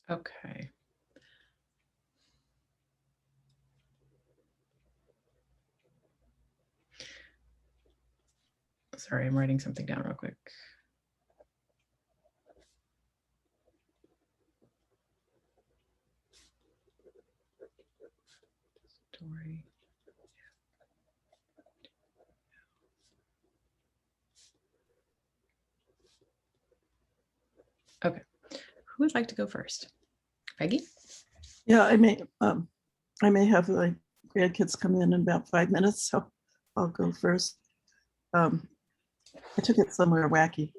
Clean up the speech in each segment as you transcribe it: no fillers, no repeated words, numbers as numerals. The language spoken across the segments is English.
Okay. Sorry, I'm writing something down real quick. Story. Okay. Who would like to go first? Peggy? Yeah, I may have my grandkids come in about 5 minutes, so I'll go first. I took it somewhere wacky.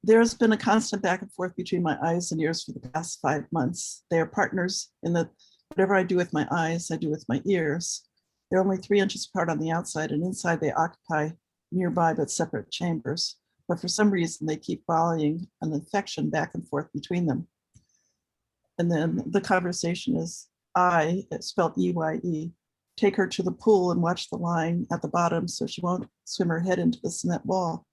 There's been a constant back and forth between my eyes and ears for the past 5 months. They are partners in that whatever I do with my eyes, I do with my ears. They're only 3 inches apart on the outside, and inside they occupy nearby but separate chambers. But for some reason, they keep volleying an affection back and forth between them. And then the conversation is, I, it's spelled EYE, take her to the pool and watch the line at the bottom so she won't swim her head into the cement wall.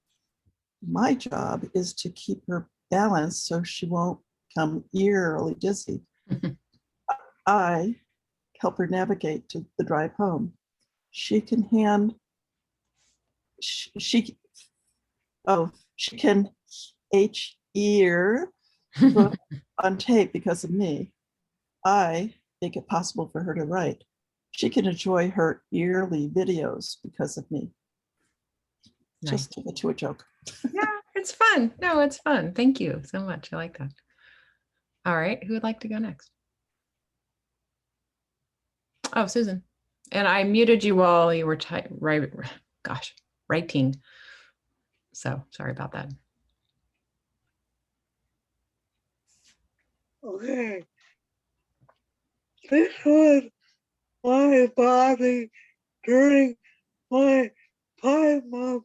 My job is to keep her balanced so she won't become eerily dizzy. I help her navigate to the drive home. She can ear book on tape because of me. I make it possible for her to write. She can enjoy her yearly videos because of me. Nice. Just to get to a joke. Yeah, it's fun. No, it's fun. Thank you so much. I like that. All right. Who would like to go next? Oh, Susan. And I muted you while you were writing. So sorry about that. Okay. This was my body during my 5-month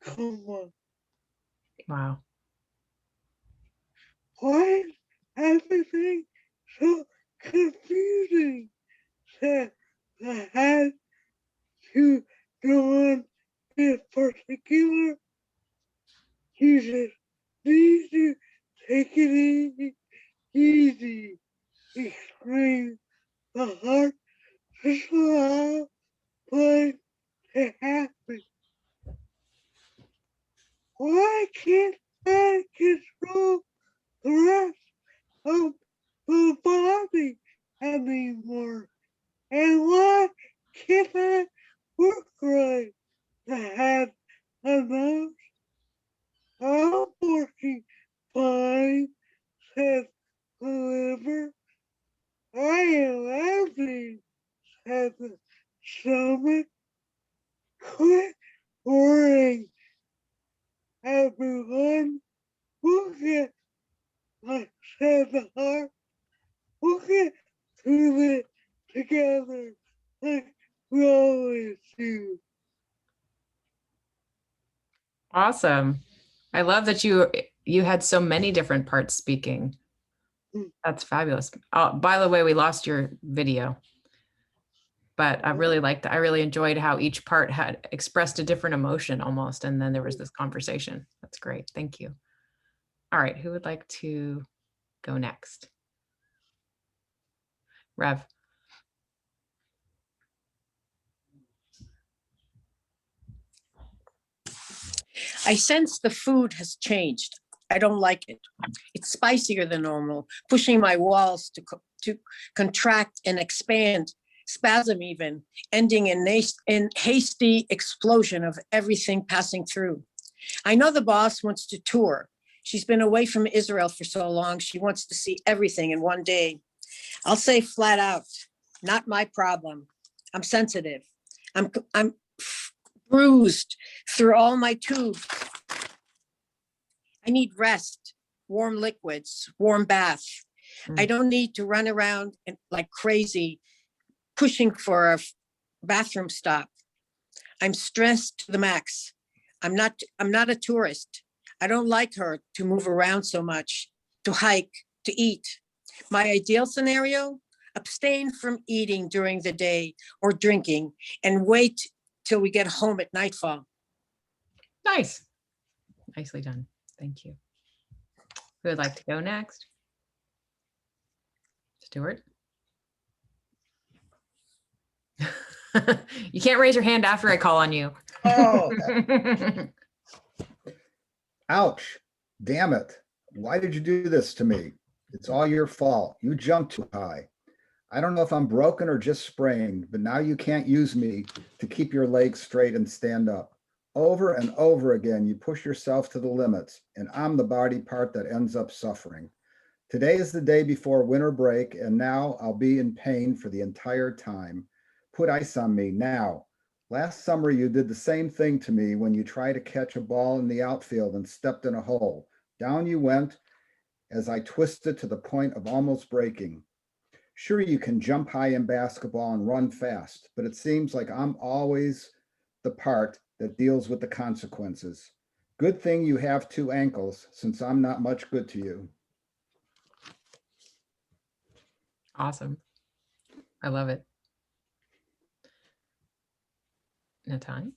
coma. Wow. Why is everything so confusing? Said I had to go on this particular. Jesus, need to take it easy. Explain the heart just allow blood to happen. Why can't I control the rest of the body anymore? And why can't I work right? I had enough. I'm working fine, said the liver. I am empty, said the stomach. Quit worrying, everyone. We'll get, like said the heart, we'll get through it together like we always do. Awesome. I love that you had so many different parts speaking. That's fabulous. Oh, by the way, we lost your video, but I really liked that. I really enjoyed how each part had expressed a different emotion almost. And then there was this conversation. That's great. Thank you. All right. Who would like to go next? Rev. I sense the food has changed. I don't like it. It's spicier than normal, pushing my walls to contract and expand, spasm even, ending in hasty explosion of everything passing through. I know the boss wants to tour. She's been away from Israel for so long. She wants to see everything in one day. I'll say flat out, not my problem. I'm sensitive. I'm bruised through all my tubes. I need rest, warm liquids, warm bath. I don't need to run around like crazy, pushing for a bathroom stop. I'm stressed to the max. I'm not a tourist. I don't like her to move around so much, to hike, to eat. My ideal scenario, abstain from eating during the day or drinking and wait till we get home at nightfall. Nice. Nicely done. Thank you. Who would like to go next? Stuart? You can't raise your hand after I call on you. Oh, ouch. Damn it. Why did you do this to me? It's all your fault. You jumped too high. I don't know if I'm broken or just sprained, but now you can't use me to keep your legs straight and stand up. Over and over again, you push yourself to the limits, and I'm the body part that ends up suffering. Today is the day before winter break, and now I'll be in pain for the entire time. Put ice on me now. Last summer, you did the same thing to me when you tried to catch a ball in the outfield and stepped in a hole. Down you went as I twisted to the point of almost breaking. Sure, you can jump high in basketball and run fast, but it seems like I'm always the part that deals with the consequences. Good thing you have 2 ankles, since I'm not much good to you. Awesome. I love it. Natan?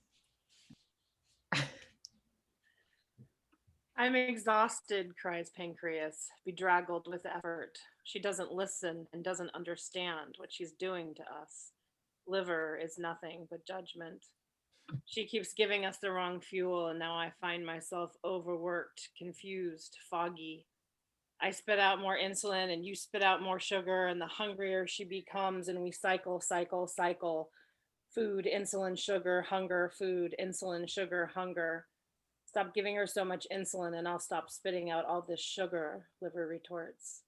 I'm exhausted, cries Pancreas, bedraggled with effort. She doesn't listen and doesn't understand what she's doing to us. Liver is nothing but judgment. She keeps giving us the wrong fuel, and now I find myself overworked, confused, foggy. I spit out more insulin, and you spit out more sugar, and the hungrier she becomes, and we cycle, cycle, cycle. Food, insulin, sugar, hunger, food, insulin, sugar, hunger. Stop giving her so much insulin and I'll stop spitting out all this sugar, Liver retorts.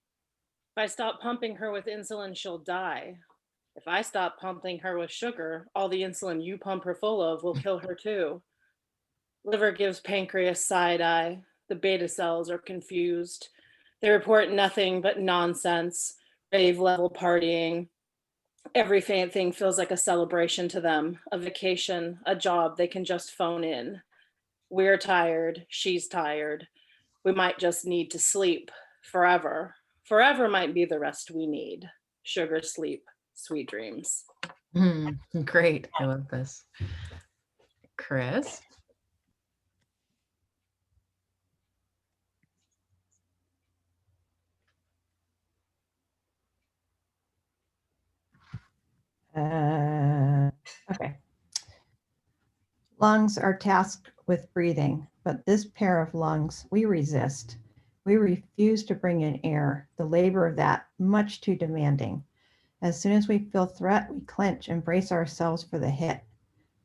If I stop pumping her with insulin, she'll die. If I stop pumping her with sugar, all the insulin you pump her full of will kill her too. Liver gives Pancreas side eye. The beta cells are confused. They report nothing but nonsense, rave level partying. Everything feels like a celebration to them, a vacation, a job they can just phone in. We're tired. She's tired. We might just need to sleep forever. Forever might be the rest we need. Sugar, sleep, sweet dreams. Great. I love this. Chris? Okay. Lungs are tasked with breathing, but this pair of lungs, we resist. We refuse to bring in air, the labor of that, much too demanding. As soon as we feel threat, we clench and brace ourselves for the hit.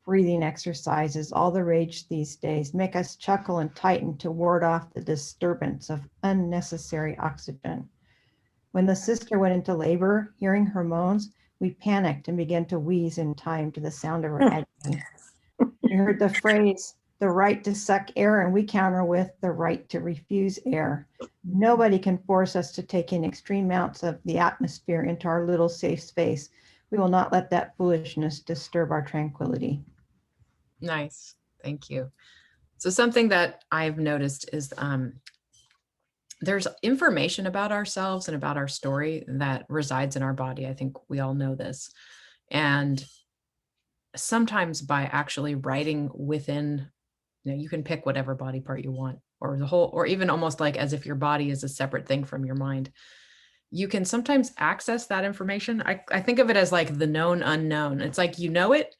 Breathing exercises, all the rage these days, make us chuckle and tighten to ward off the disturbance of unnecessary oxygen. When the sister went into labor, hearing her moans, we panicked and began to wheeze in time to the sound of her agony. We heard the phrase, the right to suck air, and we counter with the right to refuse air. Nobody can force us to take in extreme amounts of the atmosphere into our little safe space. We will not let that foolishness disturb our tranquility. Nice. Thank you. So something that I've noticed is there's information about ourselves and about our story that resides in our body. I think we all know this. And sometimes by actually writing within, you can pick whatever body part you want, or the whole, or even almost like as if your body is a separate thing from your mind. You can sometimes access that information. I think of it as like the known unknown. It's like, you know it,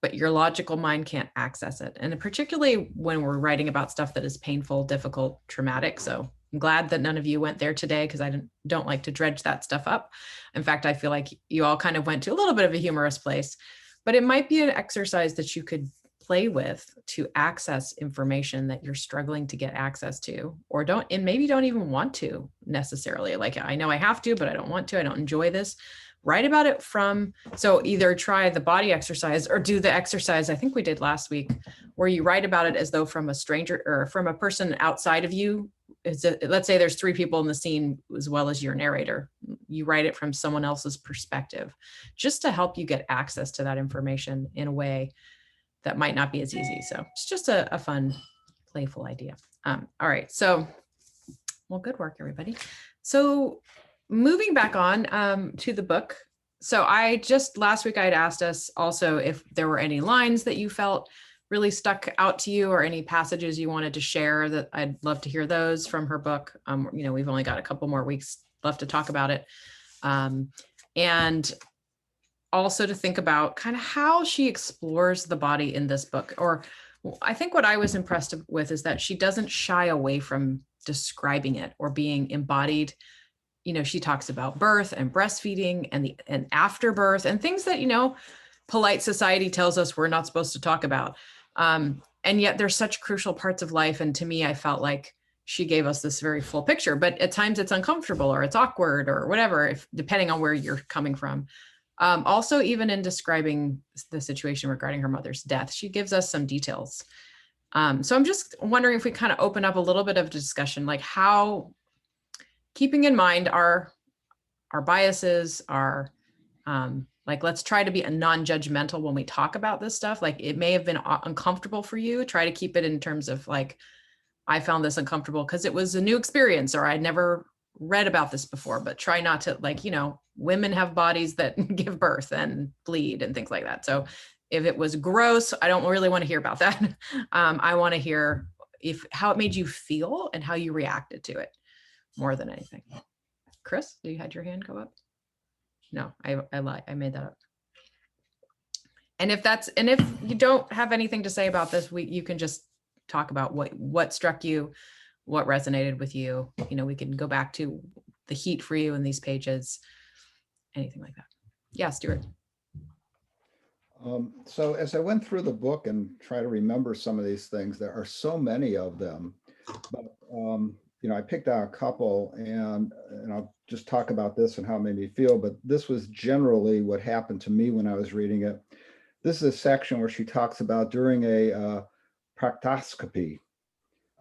but your logical mind can't access it. And particularly when we're writing about stuff that is painful, difficult, traumatic. So I'm glad that none of you went there today, because I don't like to dredge that stuff up. In fact, I feel like you all kind of went to a little bit of a humorous place, but it might be an exercise that you could play with to access information that you're struggling to get access to, or maybe don't even want to necessarily. Like, I know I have to, but I don't want to, I don't enjoy this. Write about it so either try the body exercise or do the exercise I think we did last week, where you write about it as though from a stranger or from a person outside of you. Let's say there's 3 people in the scene as well as your narrator. You write it from someone else's perspective, just to help you get access to that information in a way that might not be as easy. So it's just a fun, playful idea. All right. So, well, good work, everybody. So moving back on to the book. So last week I had asked us also if there were any lines that you felt really stuck out to you, or any passages you wanted to share. That I'd love to hear those from her book. We've only got a couple more weeks left to talk about it. And also to think about kind of how she explores the body in this book. Or I think what I was impressed with is that she doesn't shy away from describing it or being embodied. You know, she talks about birth and breastfeeding and afterbirth and things that, you know, polite society tells us we're not supposed to talk about. And yet there's such crucial parts of life. And to me, I felt like she gave us this very full picture, but at times it's uncomfortable or it's awkward or whatever, if depending on where you're coming from. Also, even in describing the situation regarding her mother's death, she gives us some details. So I'm just wondering if we kind of open up a little bit of discussion, like how, keeping in mind our biases, our like, let's try to be non-judgmental when we talk about this stuff. Like, it may have been uncomfortable for you. Try to keep it in terms of like, I found this uncomfortable because it was a new experience, or I'd never read about this before, but try not to, like, you know, women have bodies that give birth and bleed and things like that. So if it was gross, I don't really want to hear about that. I want to hear how it made you feel and how you reacted to it more than anything. Chris, you had your hand go up? No, I lied. I made that up. And if you don't have anything to say about this, you can just talk about what struck you, what resonated with you. You know, we can go back to the heat for you in these pages, anything like that. Yeah, Stuart. So as I went through the book and try to remember some of these things, there are so many of them, but you know, I picked out a couple, and I'll just talk about this and how it made me feel, but this was generally what happened to me when I was reading it. This is a section where she talks about during a proctoscopy.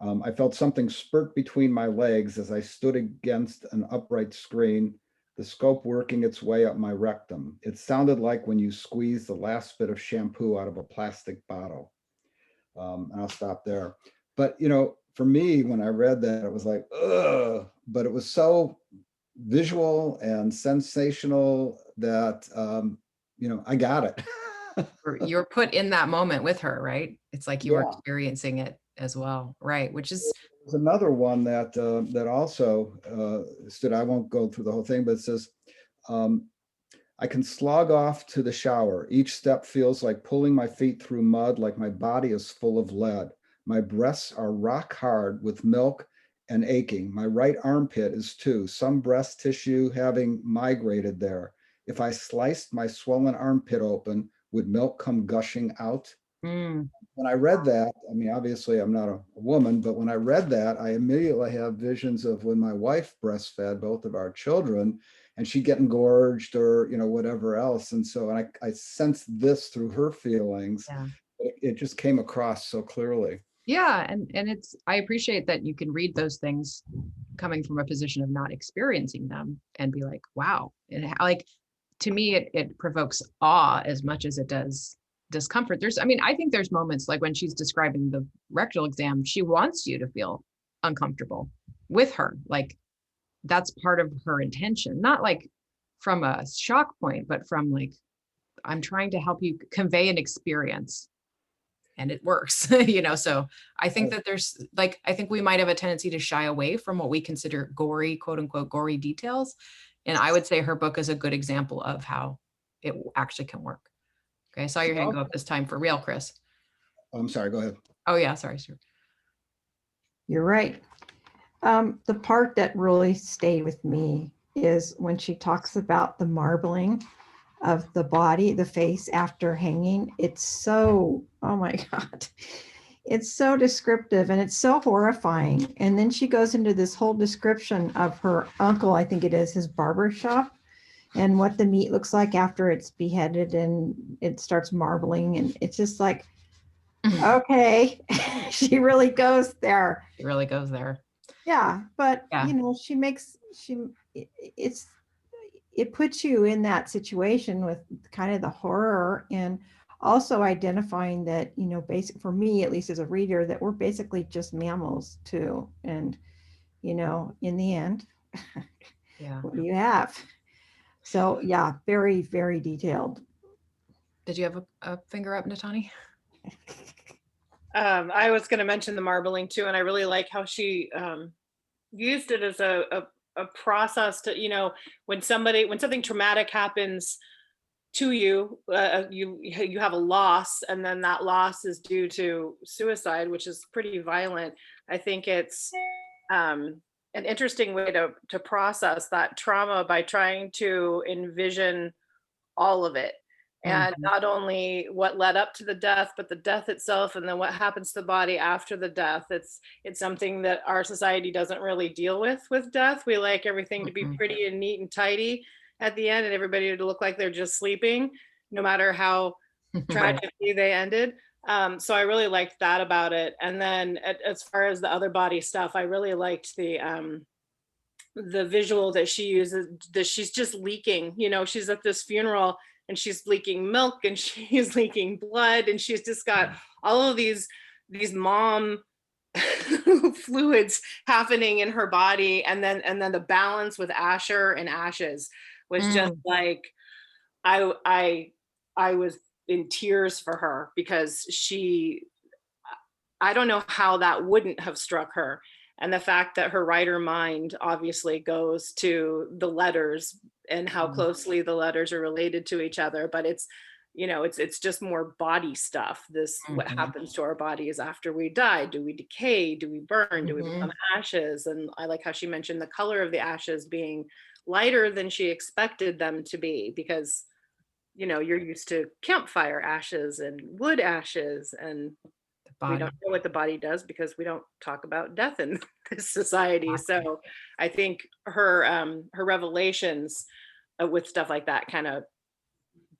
I felt something spurt between my legs as I stood against an upright screen, the scope working its way up my rectum. It sounded like when you squeeze the last bit of shampoo out of a plastic bottle. And I'll stop there. But, you know, for me, when I read that, it was like, ugh, but it was so visual and sensational that, you know, I got it. You're put in that moment with her, right? It's like you were Yeah. experiencing it as well, right? Which is There's another one that that also stood. I won't go through the whole thing, but it says, I can slog off to the shower. Each step feels like pulling my feet through mud, like my body is full of lead. My breasts are rock hard with milk and aching. My right armpit is too, some breast tissue having migrated there. If I sliced my swollen armpit open, would milk come gushing out? When I read that, I mean, obviously I'm not a woman, but when I read that, I immediately have visions of when my wife breastfed both of our children and she get engorged or, you know, whatever else. And so I sensed this through her feelings. Yeah. It just came across so clearly. Yeah, and I appreciate that you can read those things coming from a position of not experiencing them and be like, wow. And like, to me, it provokes awe as much as it does discomfort. I think there's moments like when she's describing the rectal exam, she wants you to feel uncomfortable with her. Like, that's part of her intention, not like from a shock point, but from like, I'm trying to help you convey an experience. And it works, you know? So I think that I think we might have a tendency to shy away from what we consider gory, quote unquote, gory details. And I would say her book is a good example of how it actually can work. Okay, I saw your hand go up this time for real, Chris. I'm sorry, go ahead. Oh yeah, sorry, sir. You're right. The part that really stayed with me is when she talks about the marbling of the body, the face after hanging. It's so, oh my God, it's so descriptive and it's so horrifying. And then she goes into this whole description of her uncle, I think it is, his barber shop, and what the meat looks like after it's beheaded and it starts marbling. And it's just like, okay, she really goes there. It really goes there. Yeah, but Yeah. you know, it puts you in that situation with kind of the horror, and also identifying that, you know, basic for me, at least as a reader, that we're basically just mammals too. And, you know, in the end, Yeah. what do you have? So yeah, very, very detailed. Did you have a finger up, Natani? I was going to mention the marbling too, and I really like how she used it as a a process to, when something traumatic happens to you, you have a loss, and then that loss is due to suicide, which is pretty violent. I think it's an interesting way to process that trauma by trying to envision all of it, and Mhm. not only what led up to the death, but the death itself, and then what happens to the body after the death. It's something that our society doesn't really deal with death. We like everything to be Mhm. pretty and neat and tidy at the end, and everybody to look like they're just sleeping, no matter how Right. tragically they ended. So I really liked that about it. And then as far as the other body stuff, I really liked the visual that she uses, that she's just leaking. She's at this funeral and she's leaking milk and she's leaking blood, and she's just got all of these mom fluids happening in her body. And then the balance with Asher and Ashes was just Mm. like, I was in tears for her, because I don't know how that wouldn't have struck her. And the fact that her writer mind obviously goes to the letters and how Mm. closely the letters are related to each other, but it's just more body stuff. What Mhm. happens to our bodies after we die? Do we decay? Do we burn? Do we Mhm. become ashes? And I like how she mentioned the color of the ashes being lighter than she expected them to be, because you're used to campfire ashes and wood ashes, and The we body. don't know what the body does because we don't talk about death in this society. So I think her revelations with stuff like that kind of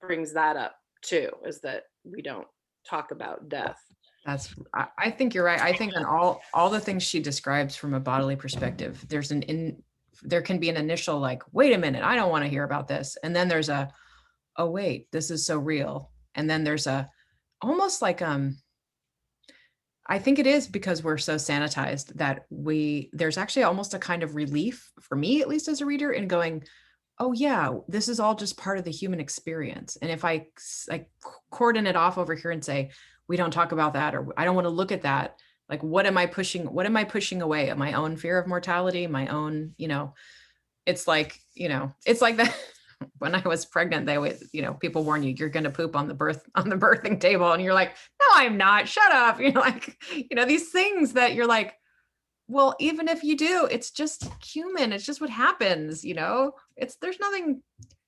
brings that up too, is that we don't talk about death. I think you're right. I think on all the things she describes from a bodily perspective, there can be an initial like, wait a minute, I don't want to hear about this. And then there's a, oh wait, this is so real. And then there's a almost like I think it is because we're so sanitized that there's actually almost a kind of relief for me, at least as a reader, in going, oh yeah, this is all just part of the human experience. And if I cordon it off over here and say, we don't talk about that, or I don't want to look at that, like what am I pushing away? My own fear of mortality, my own, it's like, it's like that. When I was pregnant, they would, people warn you, you're going to poop on the birthing table. And you're like, no, I'm not, shut up. Like, these things that you're like, well, even if you do, it's just human. It's just what happens, there's nothing.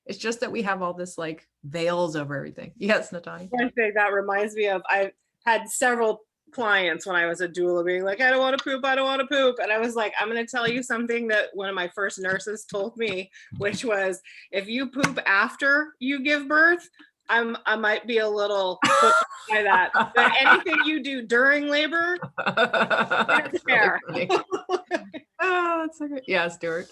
It's just that we have all this like veils over everything. Yes, Natani. One thing that reminds me of, I had several clients when I was a doula being like, I don't want to poop, I don't want to poop. And I was like, I'm going to tell you something that one of my first nurses told me, which was, if you poop after you give birth, I might be a little put by that. But anything you do during labor, That's really fair. funny. Oh, that's so good. Yeah, Stuart.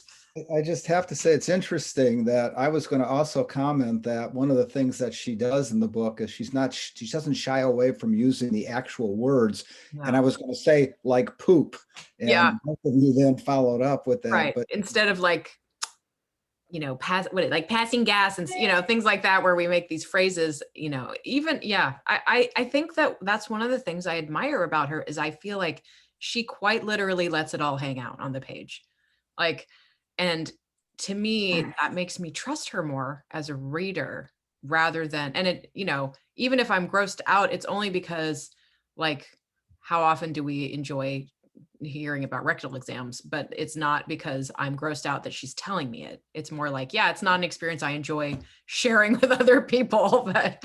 I just have to say, it's interesting that I was going to also comment that one of the things that she does in the book is she doesn't shy away from using the actual words. And I was going to say like poop. And Yeah. both of you then followed up with that. Right. But Instead of like, passing gas and, things like that, where we make these phrases, even, yeah, I think that's one of the things I admire about her is I feel like she quite literally lets it all hang out on the page. Like, and to me, that makes me trust her more as a reader rather than, and it, even if I'm grossed out, it's only because like, how often do we enjoy hearing about rectal exams? But it's not because I'm grossed out that she's telling me it. It's more like, yeah, it's not an experience I enjoy sharing with other people, but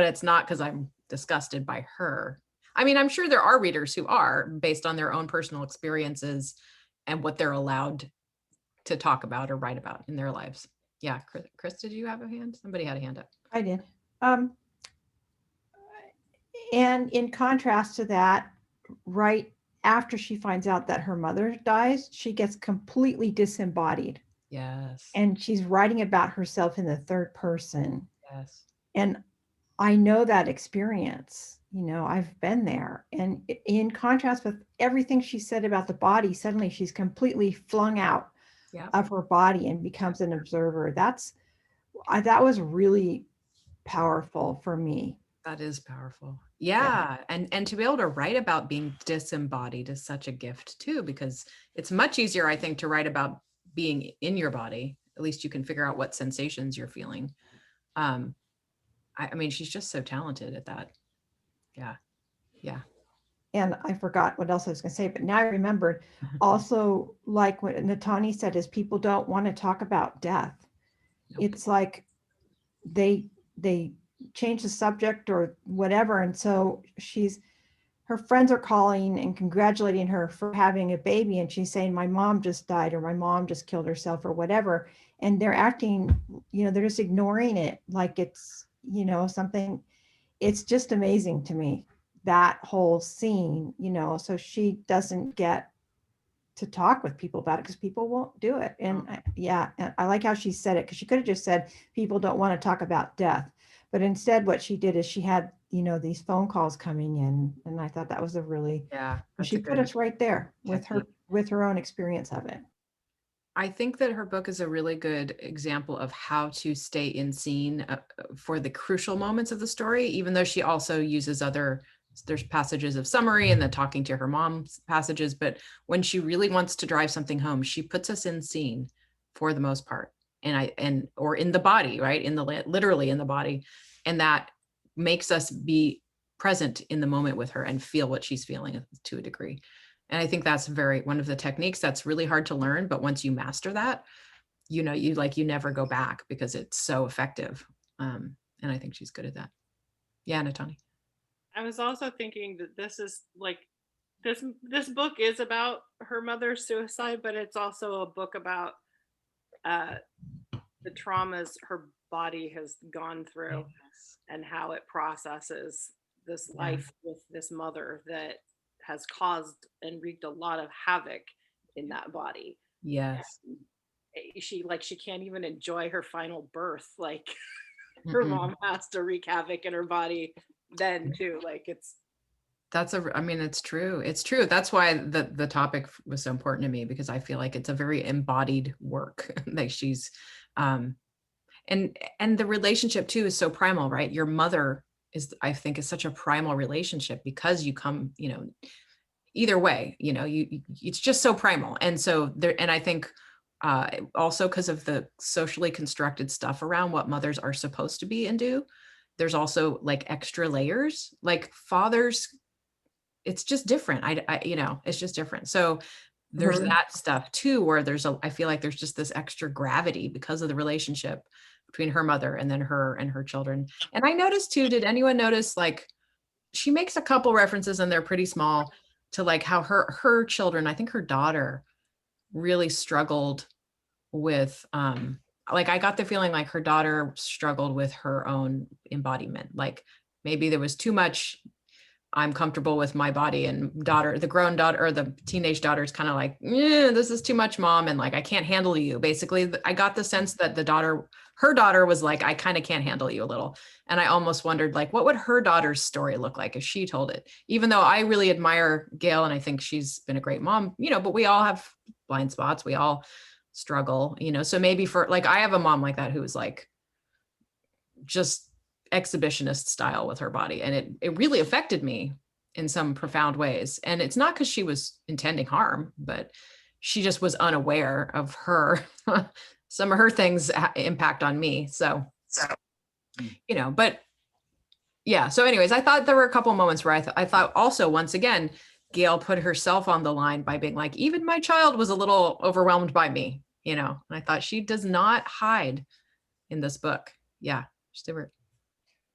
it's not because I'm disgusted by her. I mean, I'm sure there are readers who are, based on their own personal experiences and what they're allowed to talk about or write about in their lives. Yeah, Chris, did you have a hand? Somebody had a hand up. I did. And in contrast to that, right after she finds out that her mother dies, she gets completely disembodied. Yes. And she's writing about herself in the third person. Yes. And I know that experience. I've been there. And in contrast with everything she said about the body, suddenly she's completely flung out of her body and becomes an observer. That was really powerful for me. That is powerful. Yeah. And to be able to write about being disembodied is such a gift too, because it's much easier, I think, to write about being in your body, at least you can figure out what sensations you're feeling. I mean, she's just so talented at that. Yeah. Yeah. And I forgot what else I was going to say, but now I remembered. Also, like what Natani said, is people don't want to talk about death. Nope. It's like they change the subject or whatever, and so her friends are calling and congratulating her for having a baby, and she's saying, my mom just died, or my mom just killed herself, or whatever, and they're acting, they're just ignoring it like it's something. It's just amazing to me, that whole scene, so she doesn't get to talk with people about it because people won't do it. And and I like how she said it, because she could have just said people don't want to talk about death, but instead what she did is she had these phone calls coming in, and I thought that was a really, she put us right there with her own experience of it. I think that her book is a really good example of how to stay in scene for the crucial moments of the story, even though she also uses there's passages of summary and the talking to her mom's passages. But when she really wants to drive something home, she puts us in scene for the most part, or in the body, right? Literally in the body. And that makes us be present in the moment with her and feel what she's feeling to a degree. And I think that's one of the techniques that's really hard to learn, but once you master that, you never go back because it's so effective. And I think she's good at that. Yeah, Natani. I was also thinking that this is like, this book is about her mother's suicide, but it's also a book about the traumas her body has gone through and how it processes this life with this mother that has caused and wreaked a lot of havoc in that body. Yes. She can't even enjoy her final birth. Like her mom has to wreak havoc in her body then too. Like it's true. It's true. That's why the topic was so important to me, because I feel like it's a very embodied work that she's, and the relationship too is so primal, right? Your mother I think is such a primal relationship because you come, either way, it's just so primal. And so and I think also because of the socially constructed stuff around what mothers are supposed to be and do, there's also like extra layers, like fathers. It's just different. It's just different. So there's that stuff too, where I feel like there's just this extra gravity because of the relationship between her mother and then her and her children. And I noticed too, did anyone notice, like, she makes a couple references and they're pretty small to like how her children, I think her daughter really struggled with, like, I got the feeling like her daughter struggled with her own embodiment. Like maybe there was too much, I'm comfortable with my body, and the grown daughter or the teenage daughter is kind of like, this is too much, mom. And like, I can't handle you. Basically, I got the sense that her daughter was like, I kind of can't handle you a little. And I almost wondered, like, what would her daughter's story look like if she told it? Even though I really admire Gayle and I think she's been a great mom, but we all have blind spots. We all struggle, so maybe I have a mom like that who was like, just exhibitionist style with her body, and it really affected me in some profound ways. And it's not because she was intending harm, but she just was unaware of some of her things impact on me. So but yeah. So anyways, I thought there were a couple moments where I thought also, once again, Gayle put herself on the line by being like, even my child was a little overwhelmed by me, and I thought she does not hide in this book. Yeah.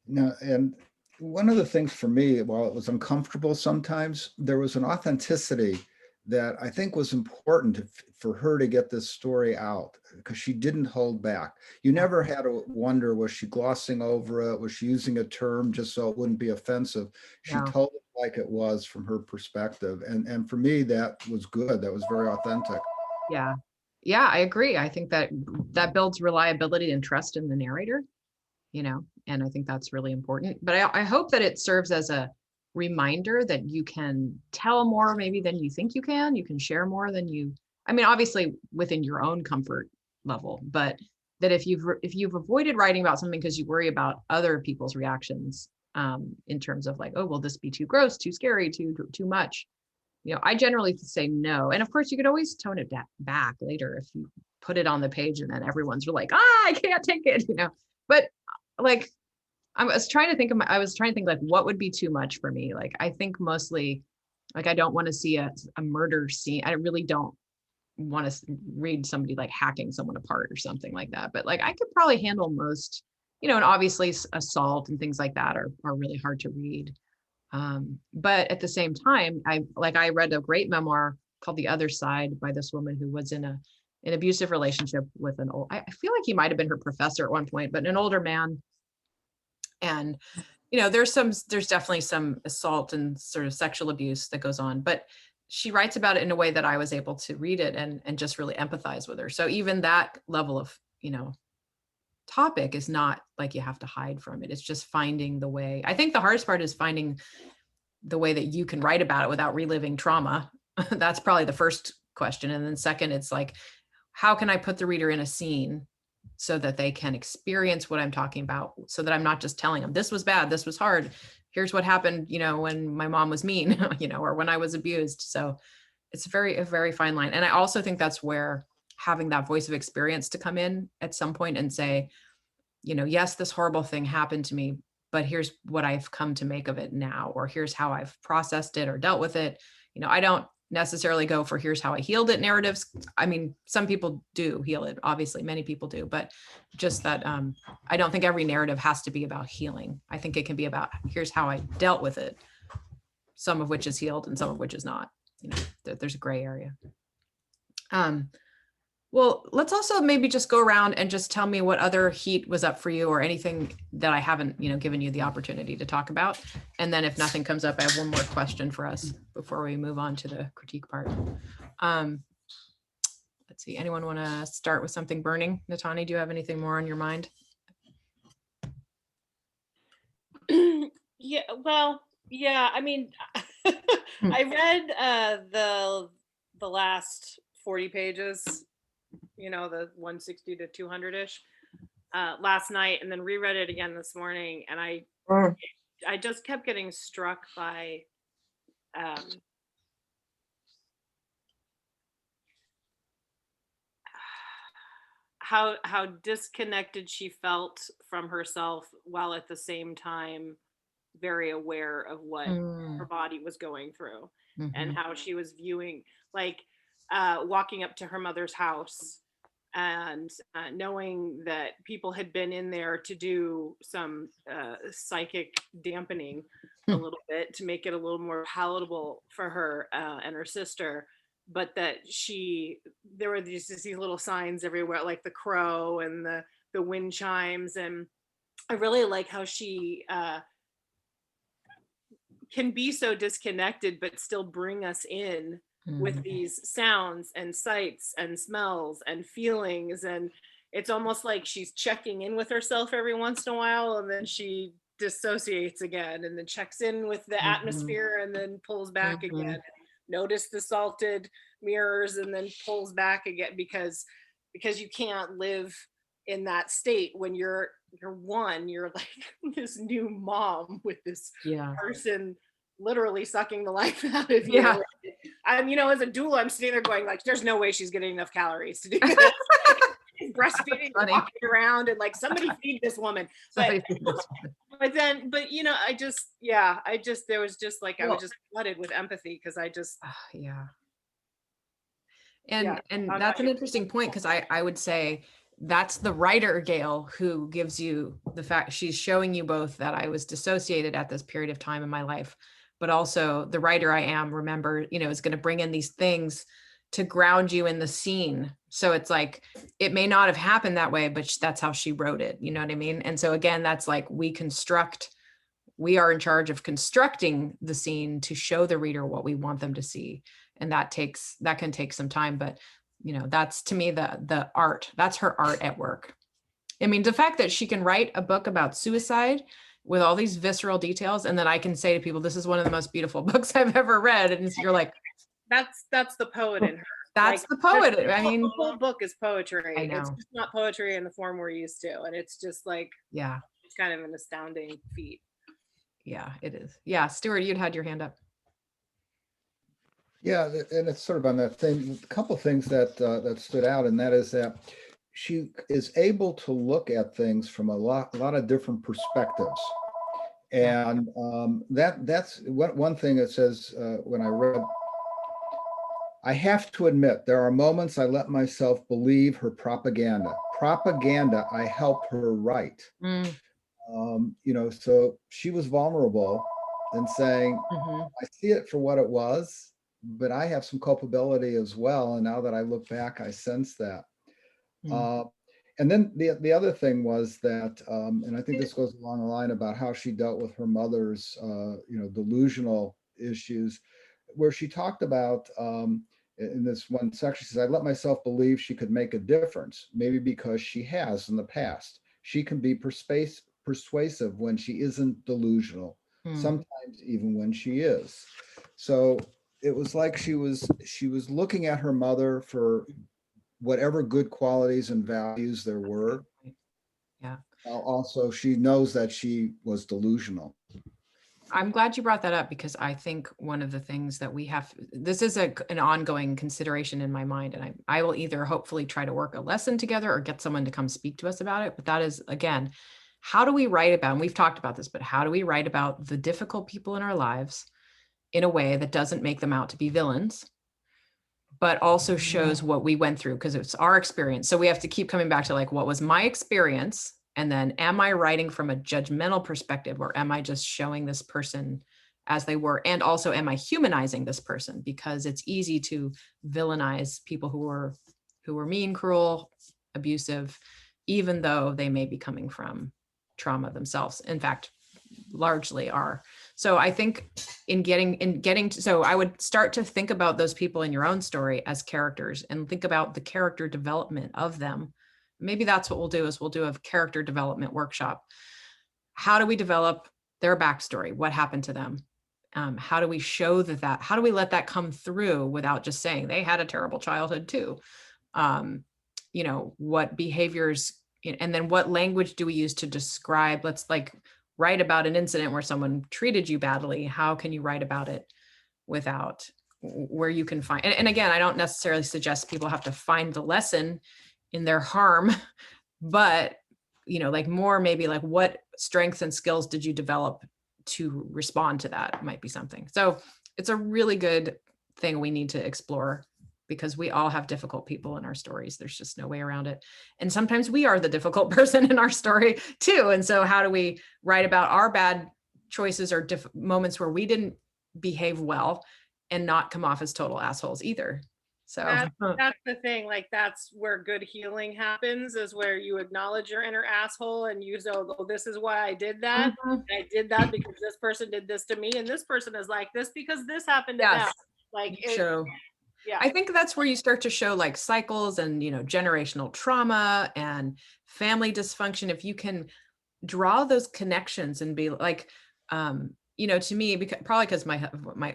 No, and one of the things for me, while it was uncomfortable sometimes, there was an authenticity that I think was important for her to get this story out, because she didn't hold back. You never had to wonder, was she glossing over it? Was she using a term just so it wouldn't be offensive? She told it like it was from her perspective. And for me, that was good. That was very authentic. Yeah. Yeah, I agree. I think that builds reliability and trust in the narrator, and I think that's really important. But I hope that it serves as a reminder that you can tell more maybe than you think you can. You can share more than obviously within your own comfort level, but that if you've avoided writing about something because you worry about other people's reactions, in terms of like, oh, will this be too gross, too scary, too much? I generally say no. And of course, you could always tone it back later if you put it on the page and then everyone's like, I can't take it, but like, I was trying to think like, what would be too much for me? Like, I think mostly, like, I don't want to see a murder scene. I really don't want to read somebody like hacking someone apart or something like that. But like, I could probably handle most, and obviously assault and things like that are really hard to read. But at the same time, I read a great memoir called The Other Side by this woman who was in an abusive relationship with I feel like he might have been her professor at one point, but an older man. And, there's definitely some assault and sort of sexual abuse that goes on, but she writes about it in a way that I was able to read it and just really empathize with her. So even that level of, topic is not like you have to hide from it. It's just finding the way. I think the hardest part is finding the way that you can write about it without reliving trauma. That's probably the first question. And then second, it's like, how can I put the reader in a scene so that they can experience what I'm talking about, so that I'm not just telling them this was bad, this was hard, here's what happened, when my mom was mean, or when I was abused. So it's a very fine line. And I also think that's where having that voice of experience to come in at some point and say, yes, this horrible thing happened to me, but here's what I've come to make of it now, or here's how I've processed it or dealt with it. I don't necessarily go for here's how I healed it narratives. I mean, some people do heal it, obviously many people do, but just that I don't think every narrative has to be about healing. I think it can be about here's how I dealt with it, some of which is healed and some of which is not. There's a gray area. Well, let's also maybe just go around and just tell me what other heat was up for you, or anything that I haven't, given you the opportunity to talk about. And then if nothing comes up, I have one more question for us before we move on to the critique part. Let's see, anyone want to start with something burning? Natani, do you have anything more on your mind? Yeah, well, yeah, I mean, I read the last 40 pages, the 160 to 200-ish last night, and then reread it again this morning, and I just kept getting struck by how disconnected she felt from herself, while at the same time very aware of what her body was going through, and how she was viewing, like walking up to her mother's house and knowing that people had been in there to do some psychic dampening a little bit to make it a little more palatable for her and her sister, but that there were these little signs everywhere, like the crow and the wind chimes. And I really like how she can be so disconnected but still bring us in with these sounds and sights and smells and feelings. And it's almost like she's checking in with herself every once in a while, and then she dissociates again, and then checks in with the atmosphere, and then pulls back again. Notice the salted mirrors, and then pulls back again, because you can't live in that state when you're like this new mom with this person literally sucking the life out of you. Yeah. I'm, as a doula, I'm sitting there going like, there's no way she's getting enough calories to do this. Breastfeeding, walking around, and like, somebody feed this woman. But there was just like, I was just flooded with empathy, because I just And that's an interesting point, because I would say that's the writer, Gayle, who gives you the fact, she's showing you both that I was dissociated at this period of time in my life, but also the writer I am, remember, is going to bring in these things to ground you in the scene. So it's like, it may not have happened that way, but that's how she wrote it. You know what I mean? And so again, that's like, we are in charge of constructing the scene to show the reader what we want them to see. And that can take some time, but that's, to me, the art, that's her art at work. I mean, the fact that she can write a book about suicide with all these visceral details, and then I can say to people, this is one of the most beautiful books I've ever read. And you're like, that's the poet in her. That's like, the poet. I mean, the whole book is poetry. I know. It's just not poetry in the form we're used to. And it's just like, it's kind of an astounding feat. Yeah, it is. Yeah. Stuart, you'd had your hand up. Yeah, and it's sort of on that thing, a couple of things that that stood out, and that is that she is able to look at things from a lot of different perspectives. Yeah. And that's one thing that says when I read, I have to admit, there are moments I let myself believe her propaganda. Propaganda I helped her write. Mm, You know, so she was vulnerable and saying, mhm, I see it for what it was, but I have some culpability as well. And now that I look back, I sense that. mm, Uh, and then the other thing was that, and I think this goes along the line about how she dealt with her mother's, you know, delusional issues, where she talked about in this one section, she says, I let myself believe she could make a difference, maybe because she has in the past. She can be persuasive when she isn't delusional, mm. sometimes even when she is. So it was like she was looking at her mother for whatever good qualities and values there That's a good were. point. Yeah. Also, she knows that she was delusional. I'm glad you brought that up because I think one of the things that we have, this is an ongoing consideration in my mind, and I will either hopefully try to work a lesson together or get someone to come speak to us about it. But that is, again, how do we write about, and we've talked about this, but how do we write about the difficult people in our lives in a way that doesn't make them out to be villains, but also shows what we went through because it's our experience. So we have to keep coming back to like, what was my experience? And then am I writing from a judgmental perspective or am I just showing this person as they were? And also, am I humanizing this person? Because it's easy to villainize people who were mean, cruel, abusive, even though they may be coming from trauma themselves. In fact, largely are. So I think in getting to, so I would start to think about those people in your own story as characters and think about the character development of them. Maybe that's what we'll do is we'll do a character development workshop. How do we develop their backstory? What happened to them? How do we show how do we let that come through without just saying they had a terrible childhood too? You know, what behaviors, and then what language do we use to describe, let's like write about an incident where someone treated you badly. How can you write about it without where you can find, and again, I don't necessarily suggest people have to find the lesson in their harm, but you know, like more maybe like what strengths and skills did you develop to respond to that might be something. So it's a really good thing we need to explore because we all have difficult people in our stories. There's just no way around it. And sometimes we are the difficult person in our story too. And so how do we write about our bad choices or moments where we didn't behave well and not come off as total assholes either? So That's the thing. Like that's where good healing happens, is where you acknowledge your inner asshole and you say, "Oh, this is why I did that. Mhm. I did that because this person did this to me, and this person is like this because this happened to them." Yes, Like you it, show. yeah. I think that's where you start to show like cycles and, you know, generational trauma and family dysfunction. If you can draw those connections and be like, you know, to me, because probably because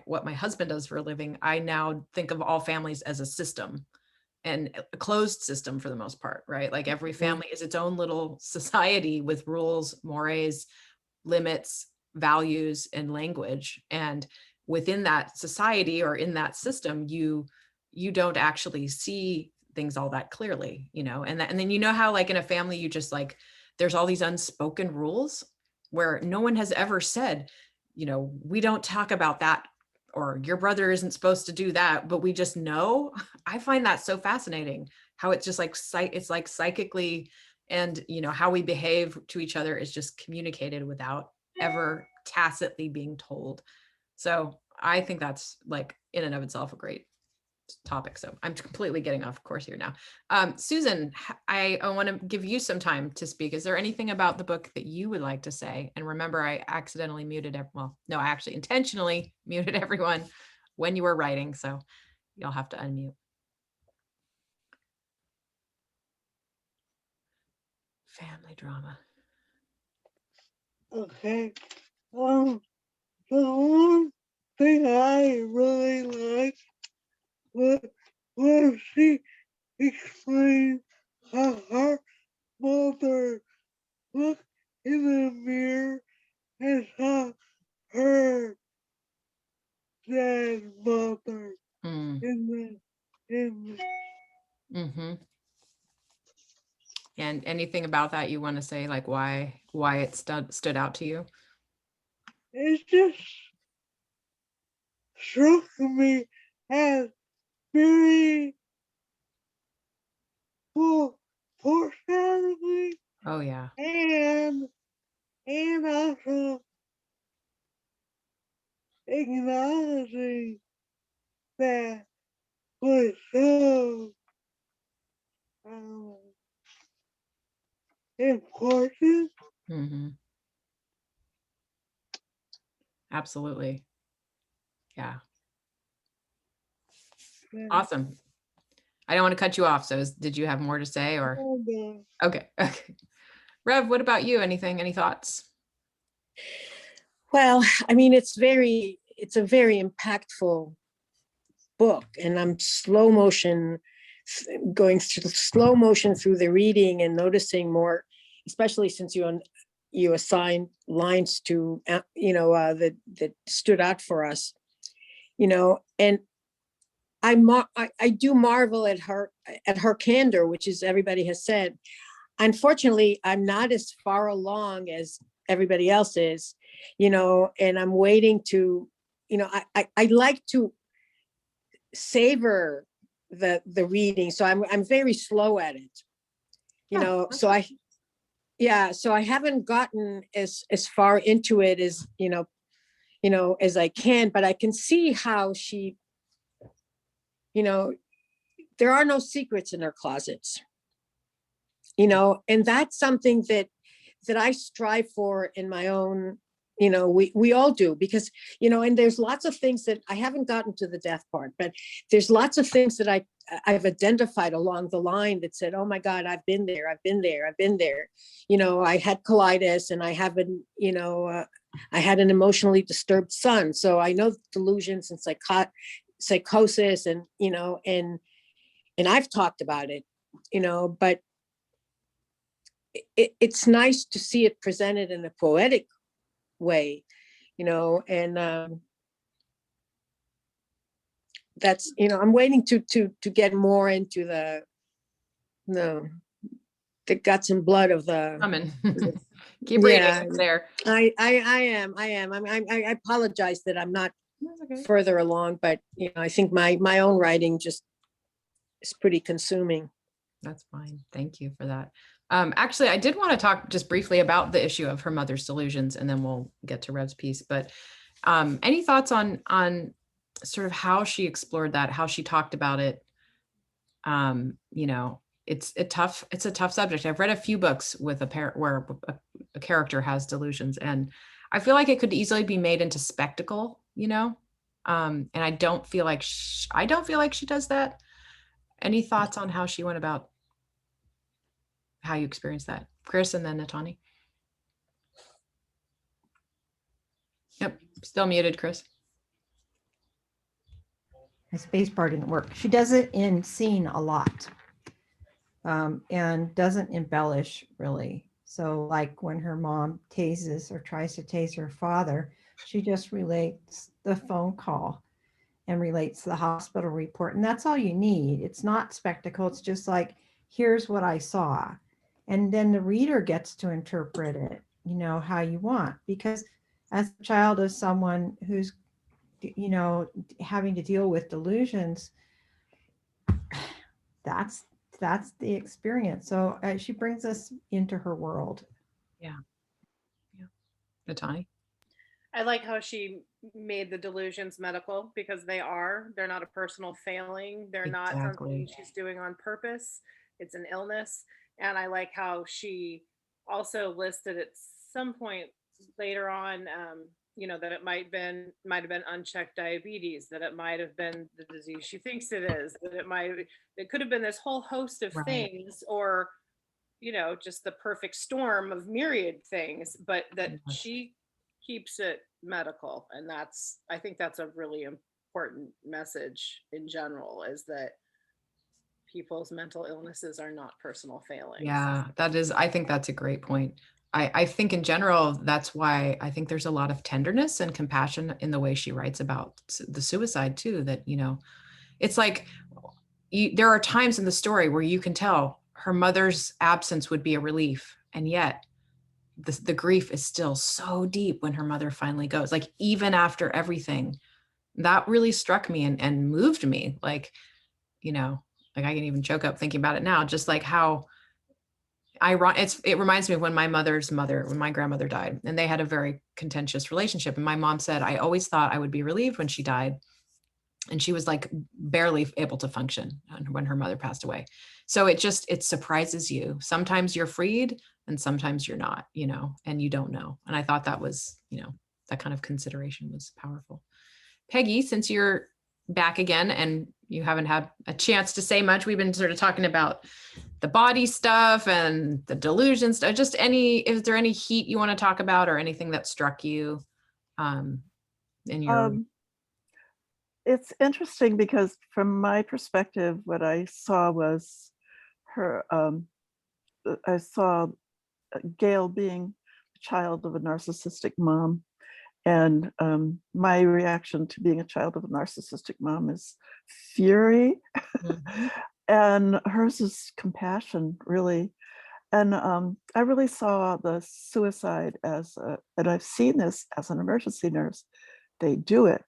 what my husband does for a living, I now think of all families as a system and a closed system for the most part, right? Like every family is its own little society with rules, mores, limits, values, and language. And within that society or in that system, you don't actually see things all that clearly, you know, and then you know how like in a family, you just like, there's all these unspoken rules where no one has ever said, you know, we don't talk about that or your brother isn't supposed to do that, but we just know. I find that so fascinating how it's just like it's like psychically, and you know how we behave to each other is just communicated without ever tacitly being told. So I think that's like in and of itself a great topic. So I'm completely getting off course here now. Susan, I want to give you some time to speak. Is there anything about the book that you would like to say? And remember, I accidentally muted, well, no, I actually intentionally muted everyone when you were writing. So you'll have to unmute. Family drama. Okay. Um, the one thing I really like was when she explained how her mother looked in the mirror and saw her dead mother. Mm-hmm. And anything about that you want to say, like why it stood out to you? It just struck me as very full foreshadowing Oh yeah. and also acknowledging that was so um, important. Mm-hmm. Absolutely. Yeah. And, Awesome. I don't want to cut you off. So did you have more to say or? Okay. Okay. Rev, what about you? Anything, any thoughts? Well, I mean, it's a very impactful book, and I'm going through slow motion through the reading and noticing more, especially since you assigned lines to that stood out for us, and I do marvel at her candor, which is everybody has said. Unfortunately, I'm not as far along as everybody else is, and I'm waiting to, I like to savor the reading, so I'm very slow at it, so I haven't gotten as far into it as as I can, but I can see how she, there are no secrets in her closets, and that's something that I strive for in my own, we all do, because, and there's lots of things that I haven't gotten to the death part, but there's lots of things that I've identified along the line that said, oh my God, I've been there. I had colitis, and I haven't, I had an emotionally disturbed son. So I know delusions and psychosis, and, and I've talked about it, but it's nice to see it presented in a poetic way, and that's, I'm waiting to get more into the guts and blood of the. Coming. Keep reading. Yeah, It's there. I am. I apologize that I'm not That's okay. further along, but I think my own writing just is pretty consuming. That's fine. Thank you for that. Actually, I did want to talk just briefly about the issue of her mother's delusions, and then we'll get to Rev's piece. But any thoughts on sort of how she explored that, how she talked about it? It's a tough subject. I've read a few books with where a character has delusions, and I feel like it could easily be made into spectacle, and I don't feel like she does that. Any thoughts on how she went about how you experienced that, Chris, and then Natani? Yep, still muted, Chris. My space bar didn't work. She does it in scene a lot, and doesn't embellish really. So like when her mom tases or tries to tase her father, she just relates the phone call and relates the hospital report. And that's all you need. It's not spectacle. It's just like, here's what I saw. And then the reader gets to interpret it, how you want. Because as a child of someone who's, having to deal with delusions, that's the experience. So she brings us into her world. Yeah. Natani? I like how she made the delusions medical, because they're not a personal failing. They're not something Exactly. she's doing on purpose. It's an illness. And I like how she also listed at some point later on, that it might have been unchecked diabetes, that it might have been the disease she thinks it is, that it could have been this whole host of Right. things, or just the perfect storm of myriad things, but that Yes. she keeps it medical. And I think that's a really important message in general, is that people's mental illnesses are not personal failings. Yeah, I think that's a great point. I think in general, that's why I think there's a lot of tenderness and compassion in the way she writes about the suicide too, that, it's like, there are times in the story where you can tell her mother's absence would be a relief. And yet the grief is still so deep when her mother finally goes, like, even after everything. That really struck me and moved me. Like, you know, like I can even choke up thinking about it now, just like how it reminds me of when my grandmother died, and they had a very contentious relationship. And my mom said, I always thought I would be relieved when she died. And she was like barely able to function when her mother passed away. So it surprises you. Sometimes you're freed and sometimes you're not, you know, and you don't know. And I thought that was, you know, that kind of consideration was powerful. Peggy, since you're back again and you haven't had a chance to say much, we've been sort of talking about the body stuff and the delusion stuff. Is there any heat you want to talk about, or anything that struck you in your? It's interesting because from my perspective, what I saw was her, I saw Gayle being the child of a narcissistic mom. And my reaction to being a child of a narcissistic mom is fury. Mm-hmm. And hers is compassion, really. And I really saw the suicide and I've seen this as an emergency nurse. They do it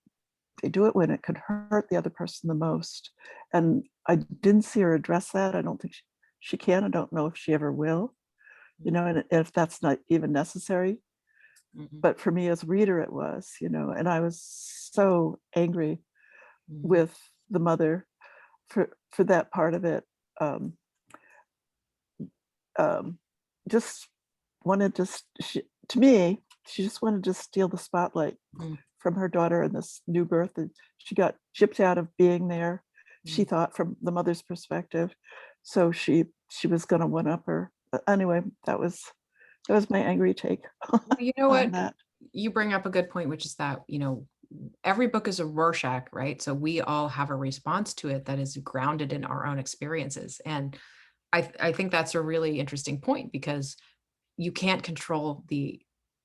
when it could hurt the other person the most. And I didn't see her address that. I don't think she can. I don't know if she ever will, you know, and if that's not even necessary. Mm-hmm. But for me as a reader, it was, you know, and I was so angry Mm-hmm. with the mother for that part of it. Just wanted to, to me, she just wanted to steal the spotlight from her daughter in this new birth. And she got gypped out of being there. She thought, from the mother's perspective. So she was going to one up her. But anyway, that was my angry take. You know what? That. You bring up a good point, which is that, you know, every book is a Rorschach, right? So we all have a response to it that is grounded in our own experiences. And I think that's a really interesting point, because you can't control the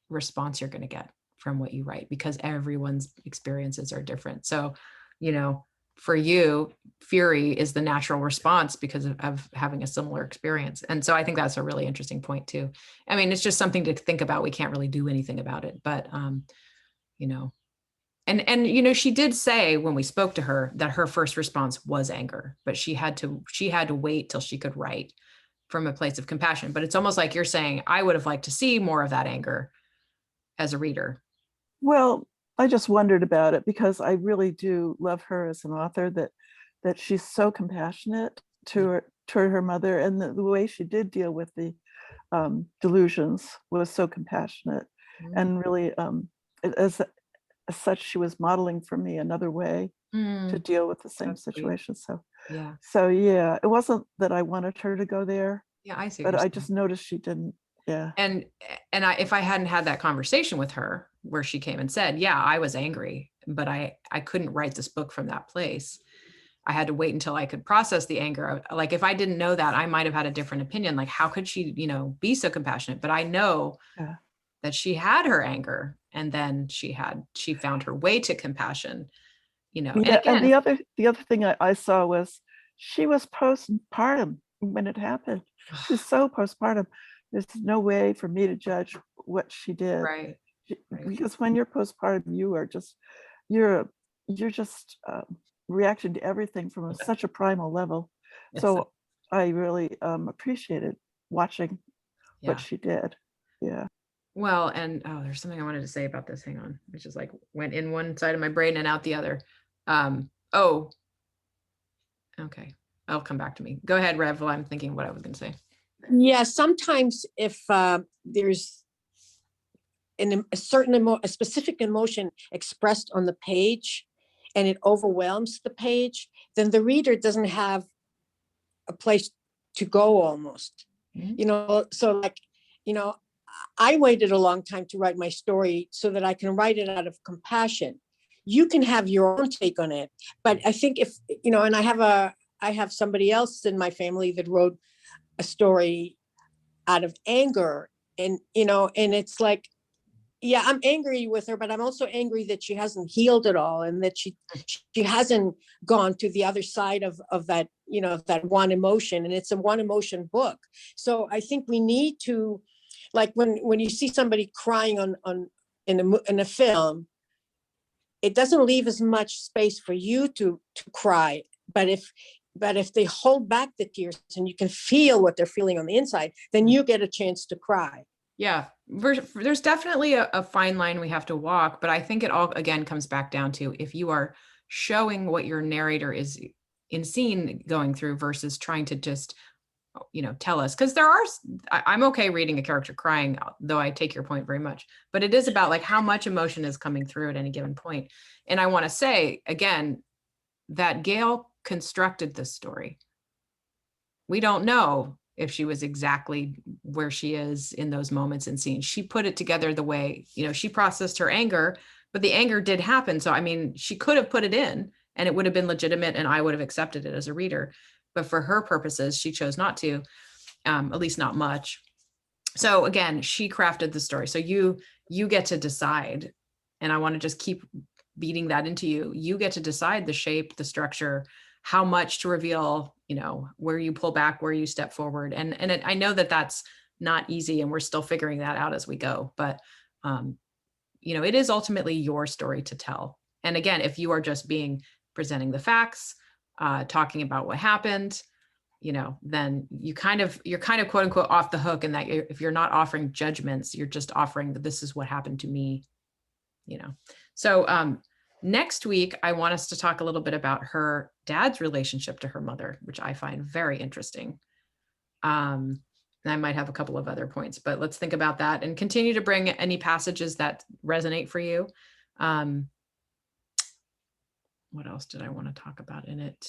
response you're going to get from what you write, because everyone's experiences are different. So, you know, for you, fury is the natural response because of having a similar experience. And so I think that's a really interesting point too. I mean, it's just something to think about. We can't really do anything about it, but you know, and you know, she did say when we spoke to her that her first response was anger, but she had to wait till she could write from a place of compassion. But it's almost like you're saying, I would have liked to see more of that anger as a reader. Well, I just wondered about it because I really do love her as an author, that she's so compassionate toward her mother, and the way she did deal with the delusions was so compassionate. And really, as such, she was modeling for me another way to deal with the same That's sweet. situation. So Yeah. So yeah, it wasn't that I wanted her to go there, Yeah, I see. but I just noticed she didn't. Yeah. And if I hadn't had that conversation with her where she came and said, yeah, I was angry, but I couldn't write this book from that place. I had to wait until I could process the anger. Like, if I didn't know that, I might have had a different opinion. Like, how could she, you know, be so compassionate? But I know that she had her anger, and then she found her way to compassion, you know. Yeah, and again, the other thing I saw was she was postpartum when it happened. She was so postpartum. There's no way for me to judge what she did. right. Because when you're postpartum, you're just reacting to everything from such a primal level. Yes. So I really appreciated watching what she did. Yeah. Well, and there's something I wanted to say about this. Hang on. It just like went in one side of my brain and out the other. Okay. I'll come back to me. Go ahead, Rev, while I'm thinking what I was going to say. Yeah, sometimes if there's a specific emotion expressed on the page and it overwhelms the page, then the reader doesn't have a place to go almost. You know, so like, you know, I waited a long time to write my story so that I can write it out of compassion. You can have your own take on it, but I think if, you know, and I have somebody else in my family that wrote a story out of anger, and, you know, and it's like, yeah, I'm angry with her, but I'm also angry that she hasn't healed at all, and that she hasn't gone to the other side of that you know, that one emotion, and it's a one emotion book. So I think we need to, like when you see somebody crying in a film, it doesn't leave as much space for you to cry. But if they hold back the tears and you can feel what they're feeling on the inside, then you get a chance to cry. Yeah, there's definitely a fine line we have to walk, but I think it all again comes back down to if you are showing what your narrator is in scene going through versus trying to just, you know, tell us, because I'm okay reading a character crying, though I take your point very much, but it is about like how much emotion is coming through at any given point. And I want to say again that Gayle constructed this story. We don't know if she was exactly where she is in those moments and scenes. She put it together the way, you know, she processed her anger, but the anger did happen. So, I mean, she could have put it in and it would have been legitimate and I would have accepted it as a reader. But for her purposes, she chose not to, at least not much. So again, she crafted the story. So you get to decide. And I want to just keep beating that into you. You get to decide the shape, the structure, how much to reveal, you know, where you pull back, where you step forward. And I know that that's not easy and we're still figuring that out as we go, but you know, it is ultimately your story to tell. And again, if you are just presenting the facts, talking about what happened, you know, then you're kind of quote unquote off the hook. And that if you're not offering judgments, you're just offering that this is what happened to me, you know. So next week, I want us to talk a little bit about her dad's relationship to her mother, which I find very interesting. And I might have a couple of other points, but let's think about that and continue to bring any passages that resonate for you. What else did I want to talk about in it?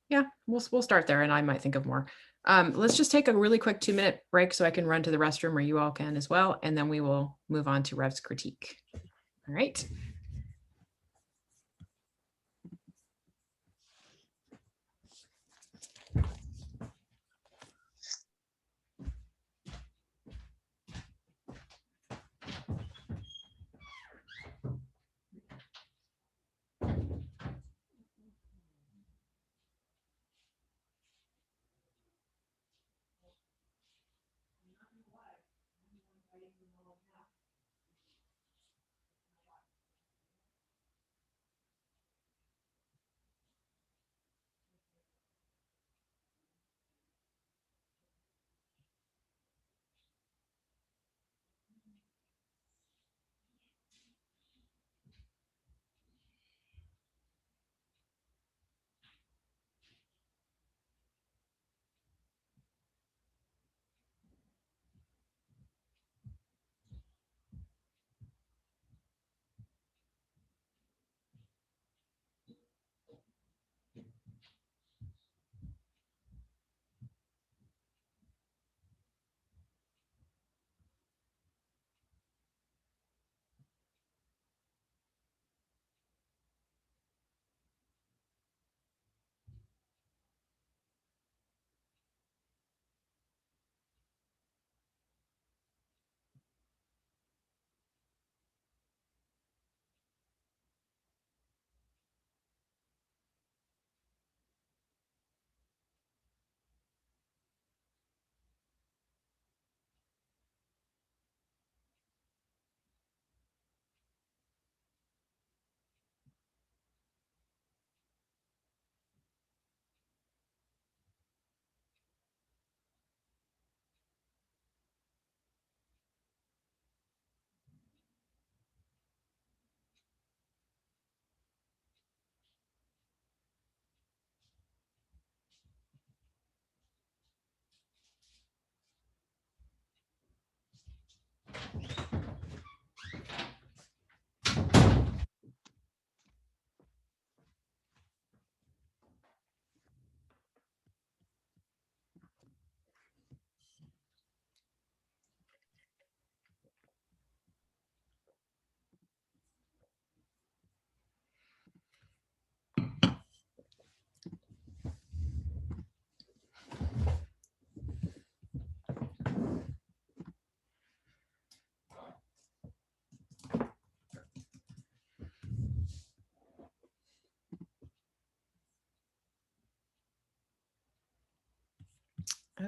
Yeah, we'll start there and I might think of more. Let's just take a really quick 2-minute break so I can run to the restroom, or you all can as well. And then we will move on to Rev's critique. All right.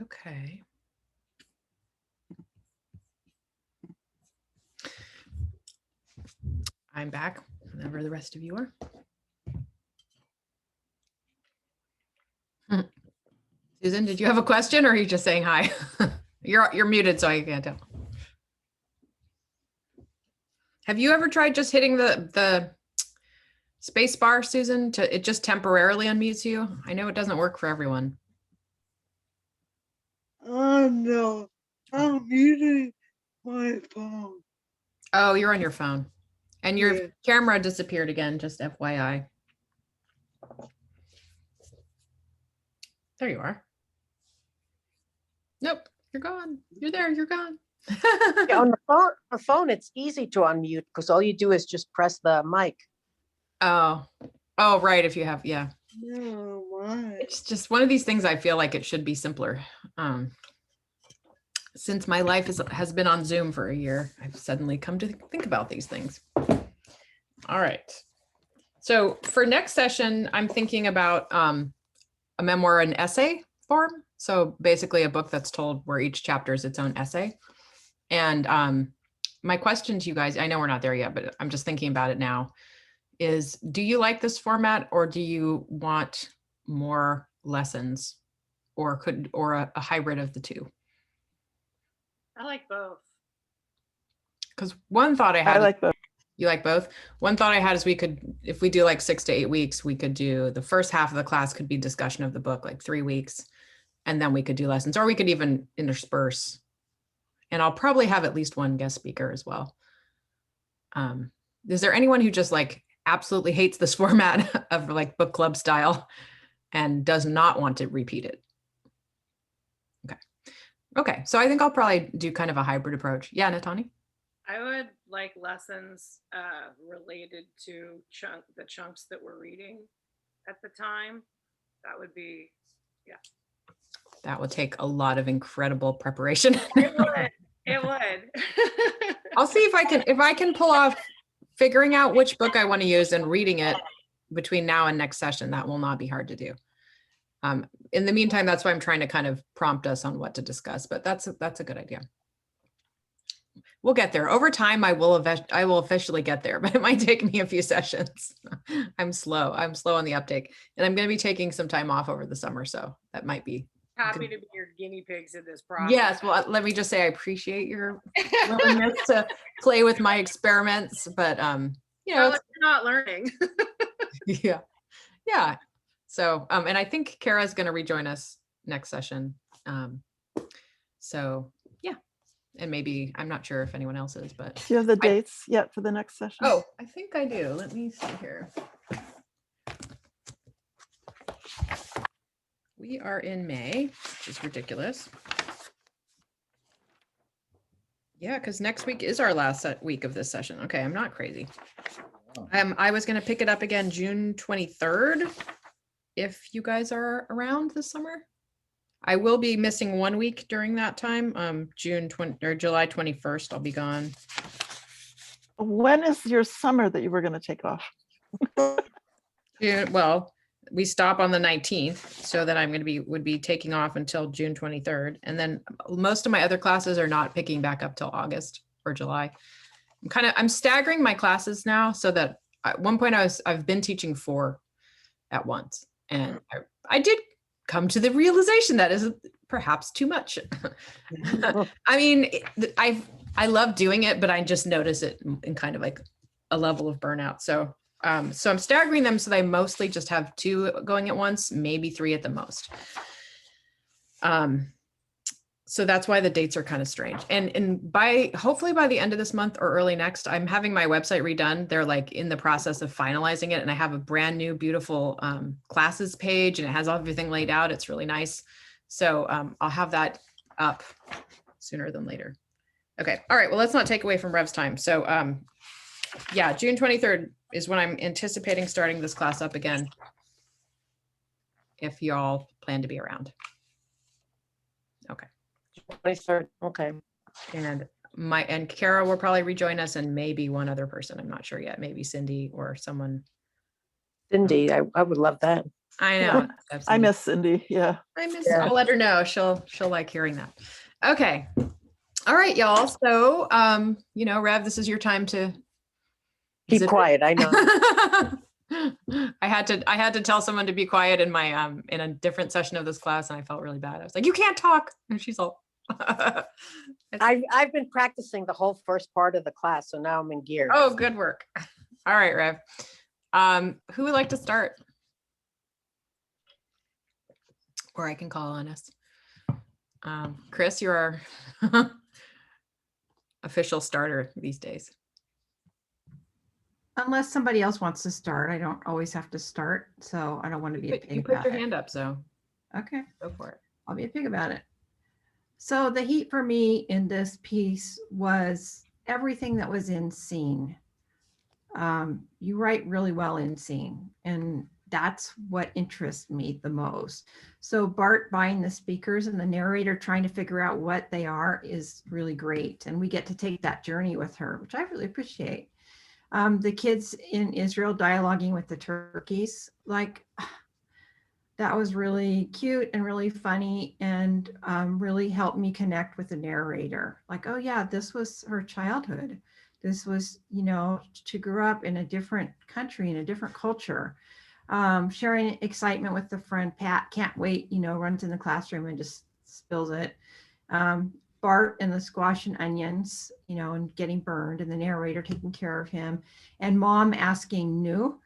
Okay. I'm back whenever the rest of you are. Susan, did you have a question or are you just saying hi? You're muted, so I can't tell. Have you ever tried just hitting the space bar, Susan, to it just temporarily unmutes you? I know it doesn't work for everyone. Oh no, I'm using my phone. Oh, you're on your phone. And your Yeah. camera disappeared again, just FYI. There you are. Nope, you're gone. You're there, you're gone. Yeah, on the phone, it's easy to unmute because all you do is just press the mic. Oh, right. If you have, yeah. No, why? It's just one of these things I feel like it should be simpler. Since my life has been on Zoom for a year, I've suddenly come to think about these things. All right. So for next session, I'm thinking about a memoir and essay form. So basically a book that's told where each chapter is its own essay. And my question to you guys, I know we're not there yet, but I'm just thinking about it now, is do you like this format or do you want more lessons or a hybrid of the two? I like both. Because one thought I had, I like both. you like both? One thought I had is we could, if we do like 6 to 8 weeks, we could do the first half of the class could be discussion of the book, like 3 weeks. And then we could do lessons, or we could even intersperse. And I'll probably have at least one guest speaker as well. Is there anyone who just like absolutely hates this format of like book club style and does not want to repeat it? Okay, so I think I'll probably do kind of a hybrid approach. Yeah, Natani? I would like lessons related to the chunks that we're reading at the time. That would be, yeah. That would take a lot of incredible preparation. It would. It would. I'll see if I can pull off figuring out which book I want to use and reading it between now and next session. That will not be hard to do. In the meantime, that's why I'm trying to kind of prompt us on what to discuss, but that's a good idea. We'll get there. Over time, I will officially get there, but it might take me a few sessions. I'm slow on the uptake, and I'm going to be taking some time off over the summer, so that might be Happy to be your guinea pigs in this process. Yes, well, let me just say I appreciate your willingness to play with my experiments, but you know, Well, it's not learning. yeah. So and I think Kara's going to rejoin us next session. So yeah, and maybe I'm not sure if anyone else is, but Do you have the dates yet for the next session? oh, I think I do. Let me see here. We are in May, which is ridiculous. Yeah, because next week is our last week of this session. Okay, I'm not crazy. I was going to pick it up again June 23rd, if you guys are around this summer. I will be missing 1 week during that time. June 20 or July 21st, I'll be gone. When is your summer that you were going to take off? Well, we stop on the 19th, so then I'm going to would be taking off until June 23rd. And then most of my other classes are not picking back up till August or July. I'm staggering my classes now so that at one point I've been teaching 4 at once. And I did come to the realization that is perhaps too much. I mean, I love doing it, but I just notice it in kind of like a level of burnout. So I'm staggering them so that I mostly just have 2 going at once, maybe 3 at the most. So that's why the dates are kind of strange. And hopefully by the end of this month or early next, I'm having my website redone. They're like in the process of finalizing it. And I have a brand new, beautiful classes page, and it has everything laid out. It's really nice. So I'll have that up sooner than later. Okay. All right. Well, let's not take away from Rev's time. So yeah, June 23rd is when I'm anticipating starting this class up again, if y'all plan to be around. Okay. 23rd. Okay. And Kara will probably rejoin us, and maybe one other person. I'm not sure yet. Maybe Cindy or someone. Cindy, I would love that. I know. I miss Cindy. Yeah. I miss. Yeah. I'll let her know. She'll like hearing that. Okay. All right, y'all. So, Rev, this is your time to Keep zip it. quiet, I know. I had to tell someone to be quiet in my in a different session of this class, and I felt really bad. I was like, "You can't talk," and she's all. I've been practicing the whole first part of the class, so now I'm in gear. Oh, good work. All right, Rev. Who would like to start? Or I can call on us. Chris, you're our official starter these days. Unless somebody else wants to start, I don't always have to start. So I don't want to be a pig You put about your it. hand up, so Okay, go for it. I'll be a pig about it. So the heat for me in this piece was everything that was in scene. You write really well in scene, and that's what interests me the most. So Bart buying the speakers and the narrator trying to figure out what they are is really great. And we get to take that journey with her, which I really appreciate. The kids in Israel dialoguing with the turkeys, like that was really cute and really funny and really helped me connect with the narrator. Like, oh yeah, this was her childhood. This was, she grew up in a different country, in a different culture. Sharing excitement with the friend, Pat, can't wait, runs in the classroom and just spills it. Bart and the squash and onions, and getting burned, and the narrator taking care of him, and mom asking Nu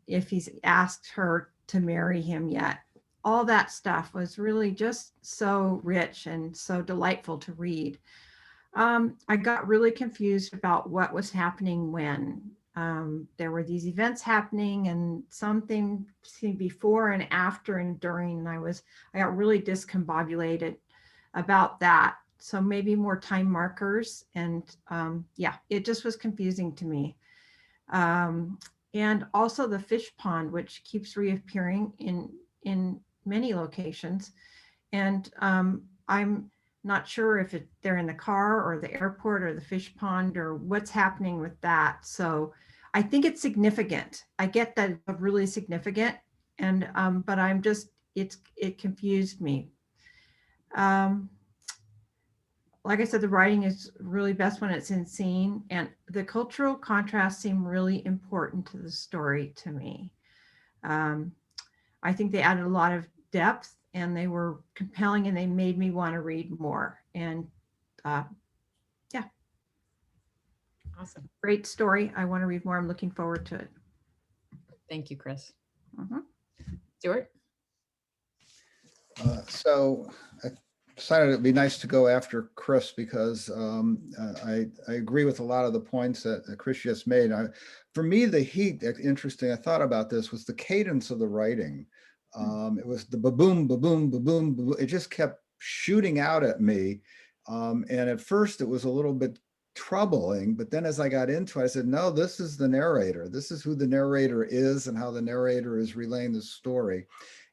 if he's asked her to marry him yet. All that stuff was really just so rich and so delightful to read. I got really confused about what was happening when. There were these events happening and something before and after and during, and I got really discombobulated about that. So maybe more time markers, and it just was confusing to me. And also the fish pond, which keeps reappearing in many locations. And I'm not sure if they're in the car or the airport or the fish pond or what's happening with that. So I think it's significant. I get that it's really significant, and but I'm just it confused me. Like I said, the writing is really best when it's in scene, and the cultural contrasts seem really important to the story to me. I think they added a lot of depth, and they were compelling, and they made me want to read more. And Awesome. great story. I want to read more. I'm looking forward to it. Thank you, Chris. Mhm. Stuart? So I decided it'd be nice to go after Chris because I agree with a lot of the points that Chris just made. For me, the heat, interesting, I thought about this, was the cadence of the writing. It was the ba-boom, ba-boom, ba-boom, ba-boom. It just kept shooting out at me. And at first it was a little bit troubling, but then as I got into it, I said, no, this is the narrator. This is who the narrator is and how the narrator is relaying the story.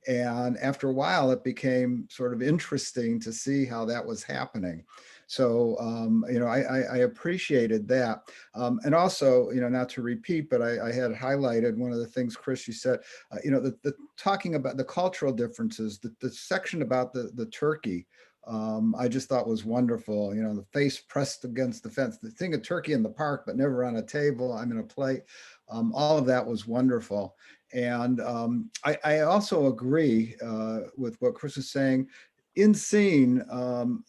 And after a while, it became sort of interesting to see how that was happening. So, I appreciated that. And also, not to repeat, but I had highlighted one of the things, Chris, you said, the talking about the cultural differences, the section about the turkey, I just thought was wonderful. The face pressed against the fence, the thing of turkey in the park, but never on a table, I'm in a plate. All of that was wonderful. And I also agree with what Chris is saying. In scene,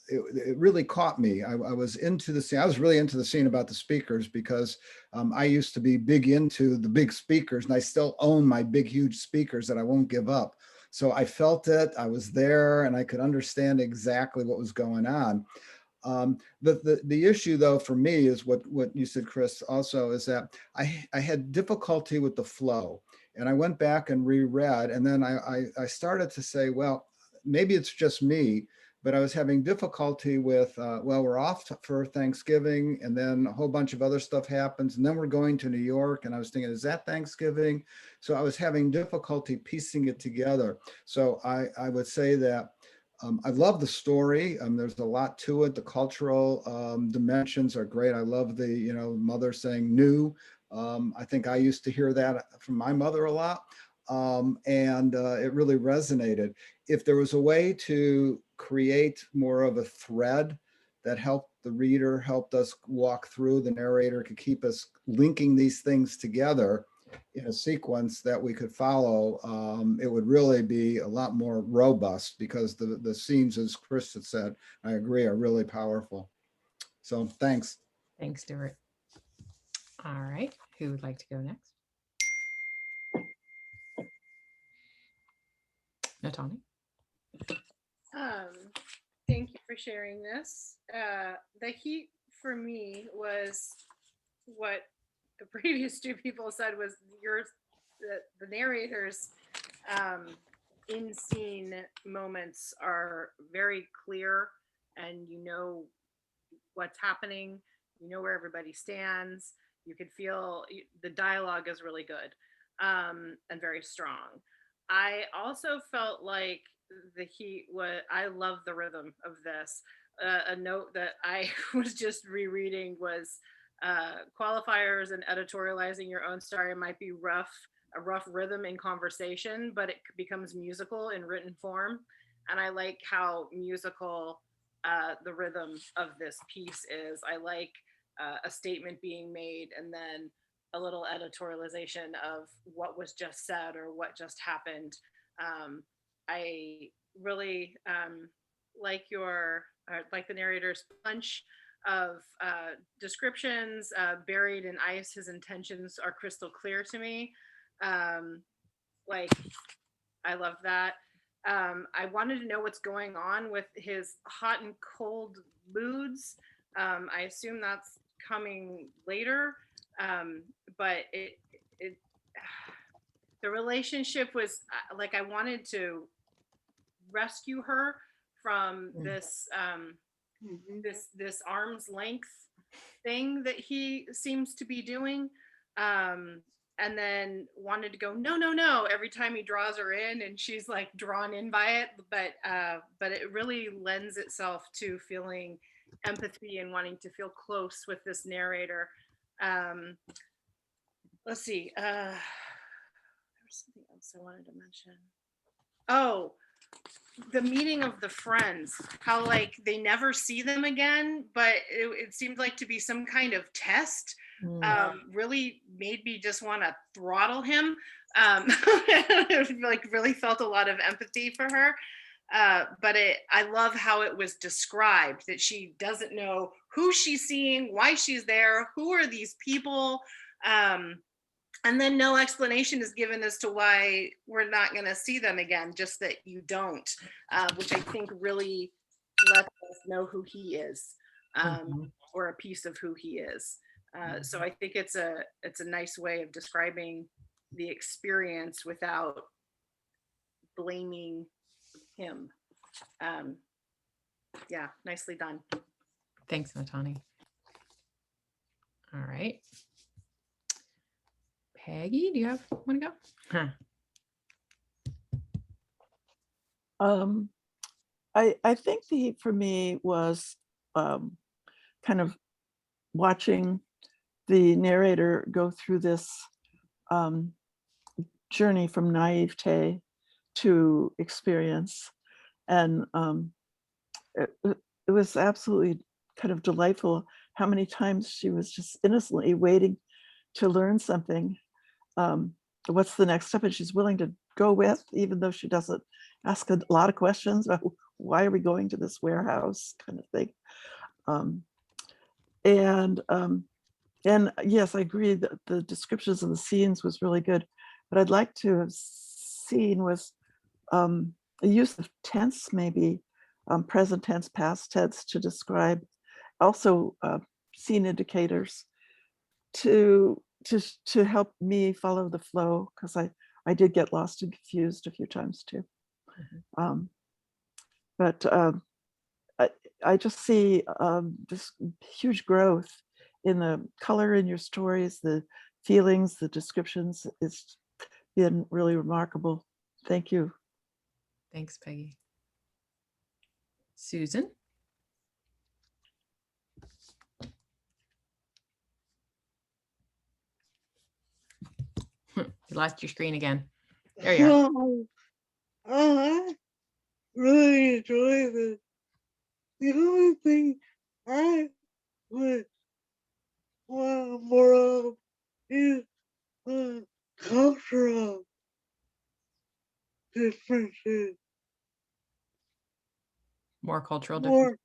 it really caught me. I was into the scene. I was really into the scene about the speakers because I used to be big into the big speakers, and I still own my big, huge speakers that I won't give up. So I felt it, I was there, and I could understand exactly what was going on. The issue though for me is what you said, Chris, also is that I had difficulty with the flow, and I went back and reread, and then I started to say, well, maybe it's just me, but I was having difficulty with, well, we're off for Thanksgiving, and then a whole bunch of other stuff happens, and then we're going to New York, and I was thinking, is that Thanksgiving? So I was having difficulty piecing it together. So I would say that I love the story. There's a lot to it. The cultural dimensions are great. I love the, mother saying "new." I think I used to hear that from my mother a lot. and it really resonated. If there was a way to create more of a thread that helped the reader, helped us walk through, the narrator could keep us linking these things together in a sequence that we could follow, it would really be a lot more robust, because the scenes, as Chris had said, I agree, are really powerful. So thanks. Thanks, Stuart. All right, who would like to go next? Natani? Thank you for sharing this. The heat for me was what the previous two people said, was the narrators in scene moments are very clear, and you know what's happening, you know where everybody stands, you could feel the dialogue is really good, and very strong. I also felt like the heat was, I love the rhythm of this. A note that I was just rereading was qualifiers and editorializing your own story might be rough, a rough rhythm in conversation, but it becomes musical in written form. And I like how musical the rhythm of this piece is. I like a statement being made and then a little editorialization of what was just said or what just happened. I really like like the narrator's punch of descriptions. Buried in ice, his intentions are crystal clear to me. Like, I love that. I wanted to know what's going on with his hot and cold moods. I assume that's coming later, but it the relationship was like, I wanted to rescue her from this this arm's length thing that he seems to be doing, and then wanted to go no no no every time he draws her in and she's like drawn in by it, but it really lends itself to feeling empathy and wanting to feel close with this narrator. Let's see, there was something else I wanted to mention. Oh, the meeting of the friends, how like they never see them again, but it seemed like to be some kind of test. Really made me just want to throttle him. Like really felt a lot of empathy for her. But I love how it was described, that she doesn't know who she's seeing, why she's there, who are these people. And then no explanation is given as to why we're not going to see them again, just that you don't, which I think really lets us know who he is, or a piece of who he is. So I think it's a nice way of describing the experience without blaming him. Yeah, nicely done. Thanks, Natani. All right. Peggy, do you want to go? Huh. I think the heat for me was kind of watching the narrator go through this journey from naivete to experience. And it was absolutely kind of delightful how many times she was just innocently waiting to learn something. What's the next step? And she's willing to go with, even though she doesn't ask a lot of questions about why are we going to this warehouse kind of thing. And yes, I agree that the descriptions of the scenes was really good. But I'd like to have seen was the use of tense, maybe present tense, past tense, to describe also scene indicators to help me follow the flow, because I did get lost and confused a few times too. But I just see this huge growth in the color in your stories, the feelings, the descriptions. It's been really remarkable. Thank you. Thanks, Peggy. Susan? You lost your screen again. There you are. I really enjoy this. The only thing I would want more of is cultural differences. More cultural difference. More,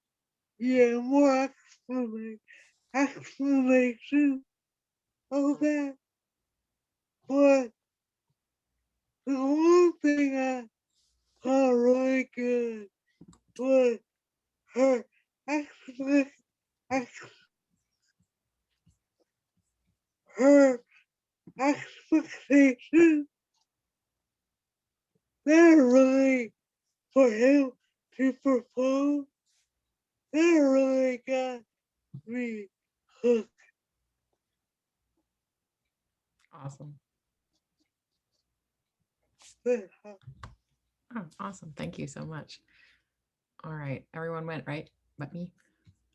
yeah, more explanation of that. But the one thing I found really good was her explanation, her expectations. They're really for him to propose. They really got me hooked. Awesome. There. Oh, awesome. Thank you so much. All right. Everyone went, right? But me.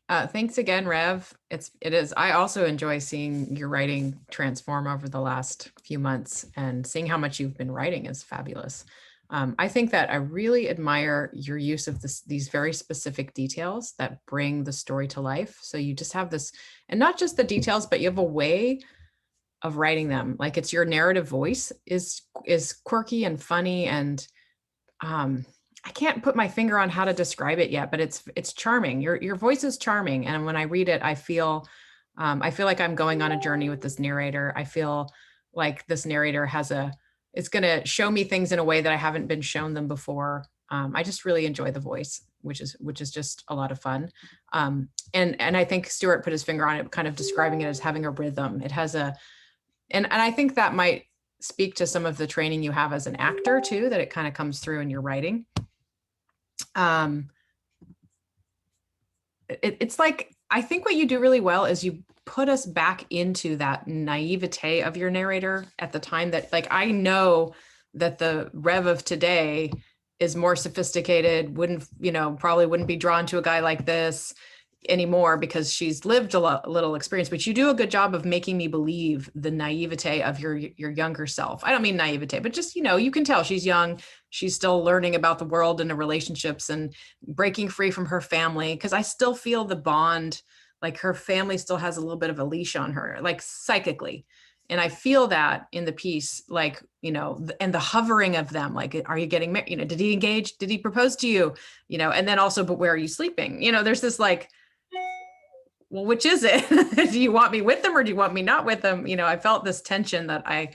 Thanks again, Rev. It is. I also enjoy seeing your writing transform over the last few months, and seeing how much you've been writing is fabulous. I think that I really admire your use of these very specific details that bring the story to life. So you just have this, and not just the details, but you have a way of writing them. Like, it's your narrative voice is quirky and funny, and I can't put my finger on how to describe it yet, but it's charming. Your voice is charming, and when I read it, I feel like I'm going on a journey with this narrator. I feel like this narrator it's going to show me things in a way that I haven't been shown them before. I just really enjoy the voice, which is just a lot of fun. And I think Stuart put his finger on it, kind of describing it as having a rhythm. It has and I think that might speak to some of the training you have as an actor too, that it kind of comes through in your writing. It's like, I think what you do really well is you put us back into that naivete of your narrator at the time that, like, I know that the Rev of today is more sophisticated, probably wouldn't be drawn to a guy like this anymore because she's lived a little experience, but you do a good job of making me believe the naivete of your younger self. I don't mean naivete, but just, you can tell she's young. She's still learning about the world and the relationships and breaking free from her family. Cause I still feel the bond, like her family still has a little bit of a leash on her, like psychically. And I feel that in the piece, like, and the hovering of them, like, are you getting married? Did he engage? Did he propose to you? And then also, but where are you sleeping? There's this like, well, which is it? Do you want me with them or do you want me not with them? I felt this tension that I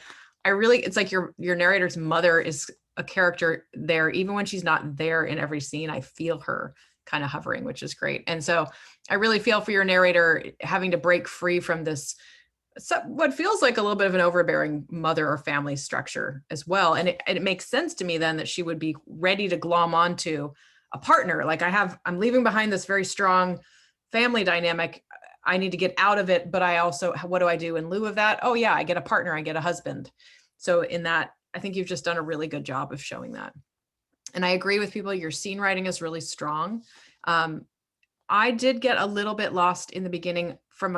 really, it's like your narrator's mother is a character there. Even when she's not there in every scene, I feel her kind of hovering, which is great. And so I really feel for your narrator having to break free from this, what feels like a little bit of an overbearing mother or family structure as well. And it makes sense to me then that she would be ready to glom onto a partner. Like, I'm leaving behind this very strong family dynamic. I need to get out of it, but I also, what do I do in lieu of that? Oh yeah, I get a partner, I get a husband. So in that, I think you've just done a really good job of showing that. And I agree with people, your scene writing is really strong. I did get a little bit lost in the beginning from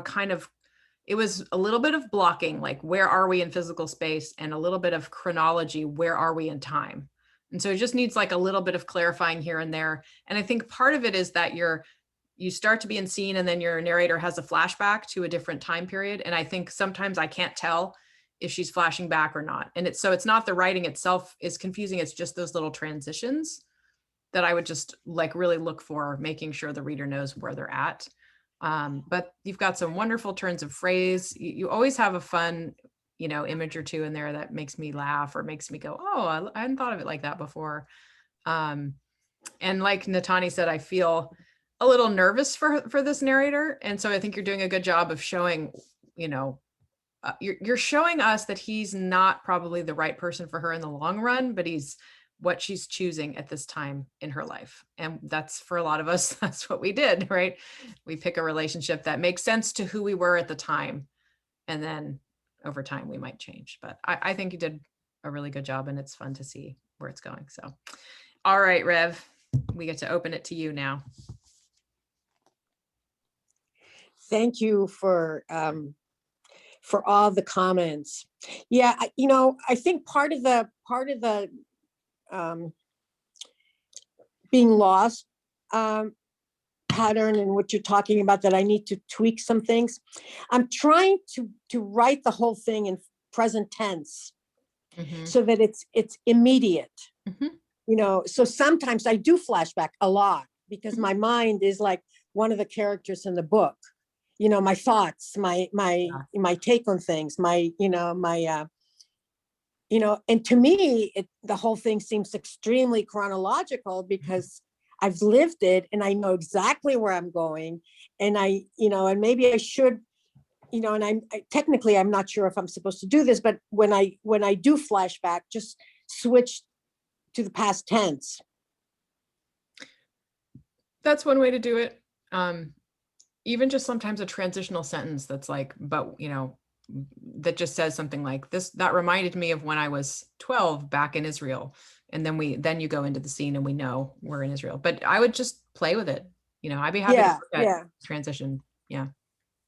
it was a little bit of blocking, like, where are we in physical space, and a little bit of chronology, where are we in time? And so it just needs like a little bit of clarifying here and there. And I think part of it is that you start to be in scene and then your narrator has a flashback to a different time period. And I think sometimes I can't tell if she's flashing back or not. And it's not the writing itself is confusing. It's just those little transitions that I would just like really look for, making sure the reader knows where they're at. But you've got some wonderful turns of phrase. You always have a fun, image or two in there that makes me laugh or makes me go, oh, I hadn't thought of it like that before. And like Natani said, I feel a little nervous for this narrator. And so I think you're doing a good job of showing, you're showing us that he's not probably the right person for her in the long run, but he's what she's choosing at this time in her life. And that's, for a lot of us, that's what we did, right? We pick a relationship that makes sense to who we were at the time. And then over time we might change, but I think you did a really good job, and it's fun to see where it's going. So, all right, Rev, we get to open it to you now. Thank you for for all the comments. Yeah, I think part of the being lost pattern and what you're talking about, that I need to tweak some things. I'm trying to write the whole thing in present tense Mhm. so that it's immediate. Mhm. So sometimes I do flashback a lot because my mind is like one of the characters in the book. My thoughts, my take on things, and to me, the whole thing seems extremely chronological because I've lived it and I know exactly where I'm going. And and maybe I should, and technically I'm not sure if I'm supposed to do this, but when I do flashback, just switch to the past tense. That's one way to do it. Even just sometimes a transitional sentence that's like, but that just says something like this, that reminded me of when I was 12 back in Israel. And then you go into the scene and we know we're in Israel. But I would just play with it. I'd be happy to Yeah, look at yeah. transition. Yeah.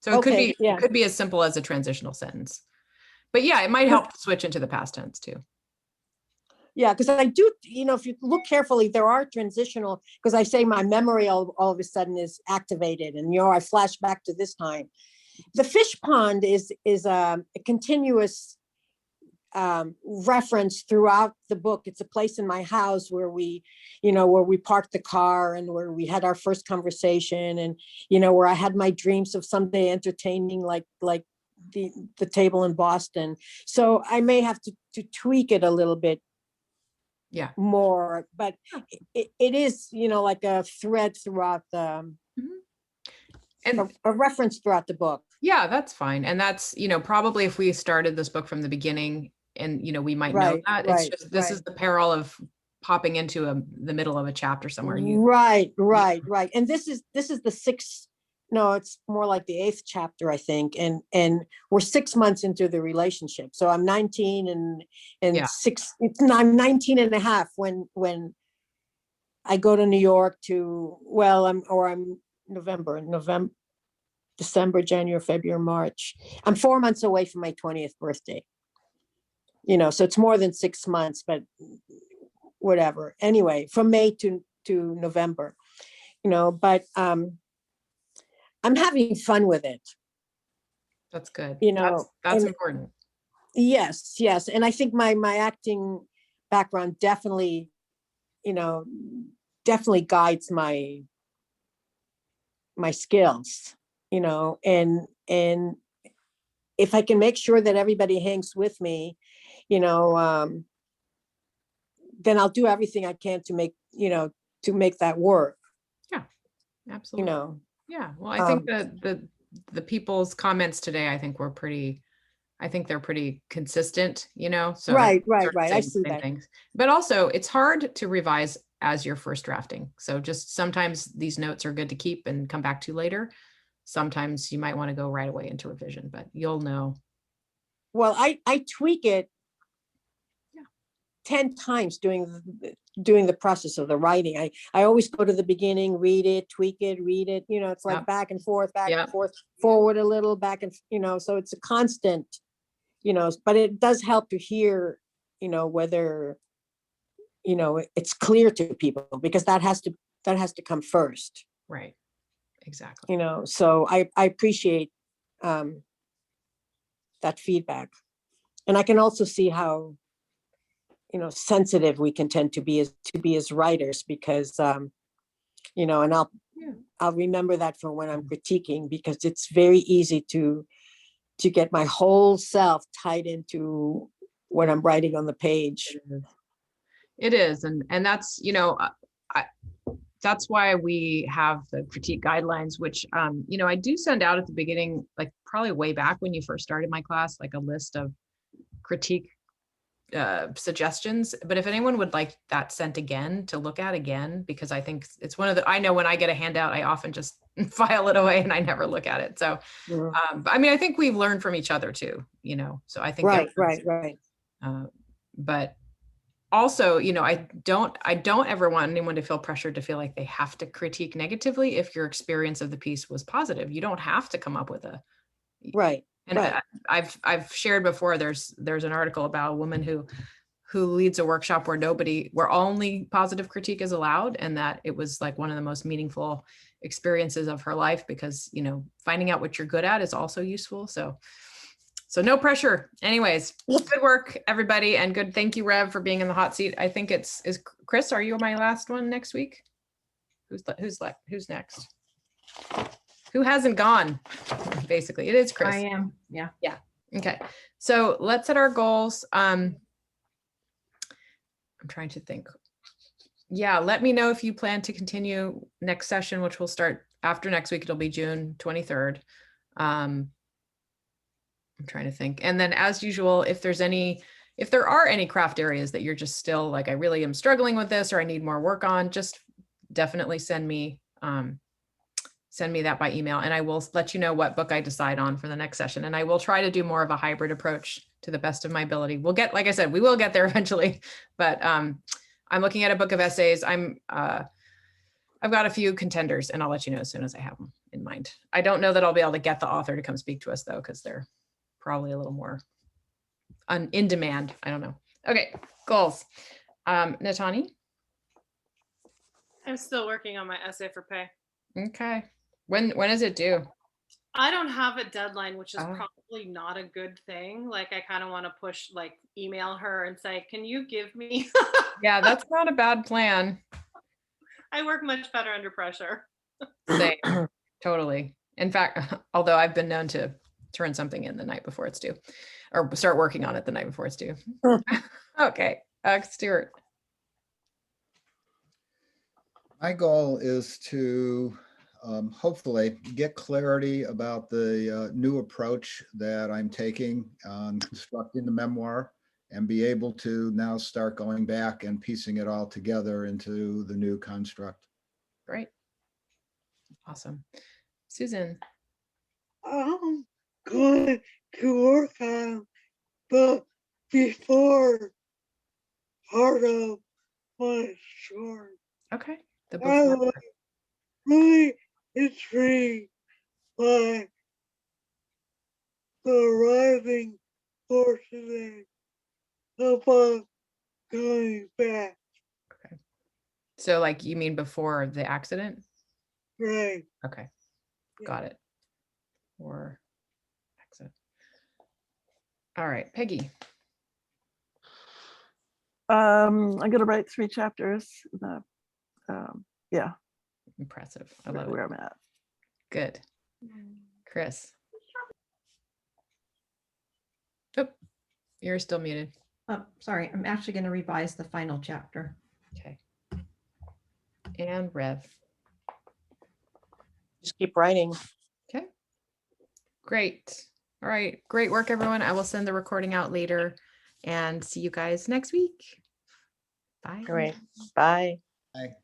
So it Okay, yeah. could be as simple as a transitional sentence. But yeah, it might help to switch into the past tense too. Yeah, because I do, if you look carefully, there are transitional, because I say my memory all of a sudden is activated and, I flash back to this time. The fish pond is a continuous reference throughout the book. It's a place in my house where we parked the car and where we had our first conversation, and, where I had my dreams of someday entertaining like the table in Boston. So I may have to tweak it a little bit more, but it is, like a thread throughout the, and a reference throughout the book. Yeah, that's fine. And that's, probably if we started this book from the beginning and, we might know that. It's just, this is the peril of popping into the middle of a chapter somewhere. Right. And this is the sixth, no, it's more like the eighth chapter, I think. And we're 6 months into the relationship. So I'm 19 and I'm 19 and a half when I go to New York I'm November, December, January, February, March. I'm 4 months away from my 20th birthday. So it's more than 6 months, but whatever. Anyway, from May to November, but I'm having fun with it. That's good. That's and important. Yes. And I think my acting background definitely guides my skills, and if I can make sure that everybody hangs with me, then I'll do everything I can to make that work. Yeah, absolutely. Yeah. Well, I think the people's comments today, I think they're pretty consistent, so right. I see that. Things. But also it's hard to revise as you're first drafting. So just sometimes these notes are good to keep and come back to later. Sometimes you might want to go right away into revision, but you'll know. Well, I tweak it 10 times during the process of the writing. I always go to the beginning, read it, tweak it, read it, it's like back and forth, forward a little, back and, so it's a constant, but it does help to hear, whether, it's clear to people, because that has to come first. Right. Exactly. So I appreciate that feedback. And I can also see how, sensitive we can tend to be as writers, because, and I'll remember that for when I'm critiquing, because it's very easy to get my whole self tied into what I'm writing on the page. It is. And that's, that's why we have the critique guidelines, which, I do send out at the beginning, like probably way back when you first started my class, like a list of critique suggestions. But if anyone would like that sent again to look at again, because I think it's I know when I get a handout, I often just file it away and I never look at it. So, I think we've learned from each other too, so I think. Right. But also, I don't ever want anyone to feel pressured to feel like they have to critique negatively if your experience of the piece was positive. You don't have to come up with right. And Right. I've shared before, there's an article about a woman who leads a workshop where only positive critique is allowed, and that it was like one of the most meaningful experiences of her life, because, you know, finding out what you're good at is also useful. So no pressure. Anyways, good work, everybody. And good. Thank you, Rev, for being in the hot seat. I think is Chris, are you my last one next week? Who's next? Who hasn't gone? Basically, it is Chris. I am, yeah. Okay. So let's set our goals. I'm trying to think. Yeah, let me know if you plan to continue next session, which will start after next week. It'll be June 23rd. I'm trying to think. And then, as usual, if there are any craft areas that you're just still like, I really am struggling with this, or I need more work on, just definitely send me that by email, and I will let you know what book I decide on for the next session. And I will try to do more of a hybrid approach to the best of my ability. Like I said, we will get there eventually, but I'm looking at a book of essays. I've got a few contenders, and I'll let you know as soon as I have them in mind. I don't know that I'll be able to get the author to come speak to us though, because they're probably a little more in demand. I don't know. Okay, goals. Natani? I'm still working on my essay for pay. Okay. When is it due? I don't have a deadline, which is Oh. probably not a good thing. Like, I kind of want to push, like, email her and say, can you give me? Yeah, that's not a bad plan. I work much better under pressure. Same. Totally. In fact, although I've been known to turn something in the night before it's due, or start working on it the night before it's due. Okay, Stuart. My goal is to hopefully get clarity about the new approach that I'm taking on constructing the memoir, and be able to now start going back and piecing it all together into the new construct. Great. Awesome. Susan. I'm going to work on the before part of my short. Okay. The I before. was really intrigued by the arriving for today about going back. So like, you mean before the accident? Right. Okay. Got it. Or accident. All right, Peggy. I'm gonna write 3 chapters. Yeah, Impressive. I right love where it. I'm at. Good. Chris. Oh, you're still muted. Oh, sorry, I'm actually going to revise the final chapter. Okay. And Rev. Just keep writing. Okay. Great. All right. Great work, everyone. I will send the recording out later, and see you guys next week. Bye. All right. Bye. Bye.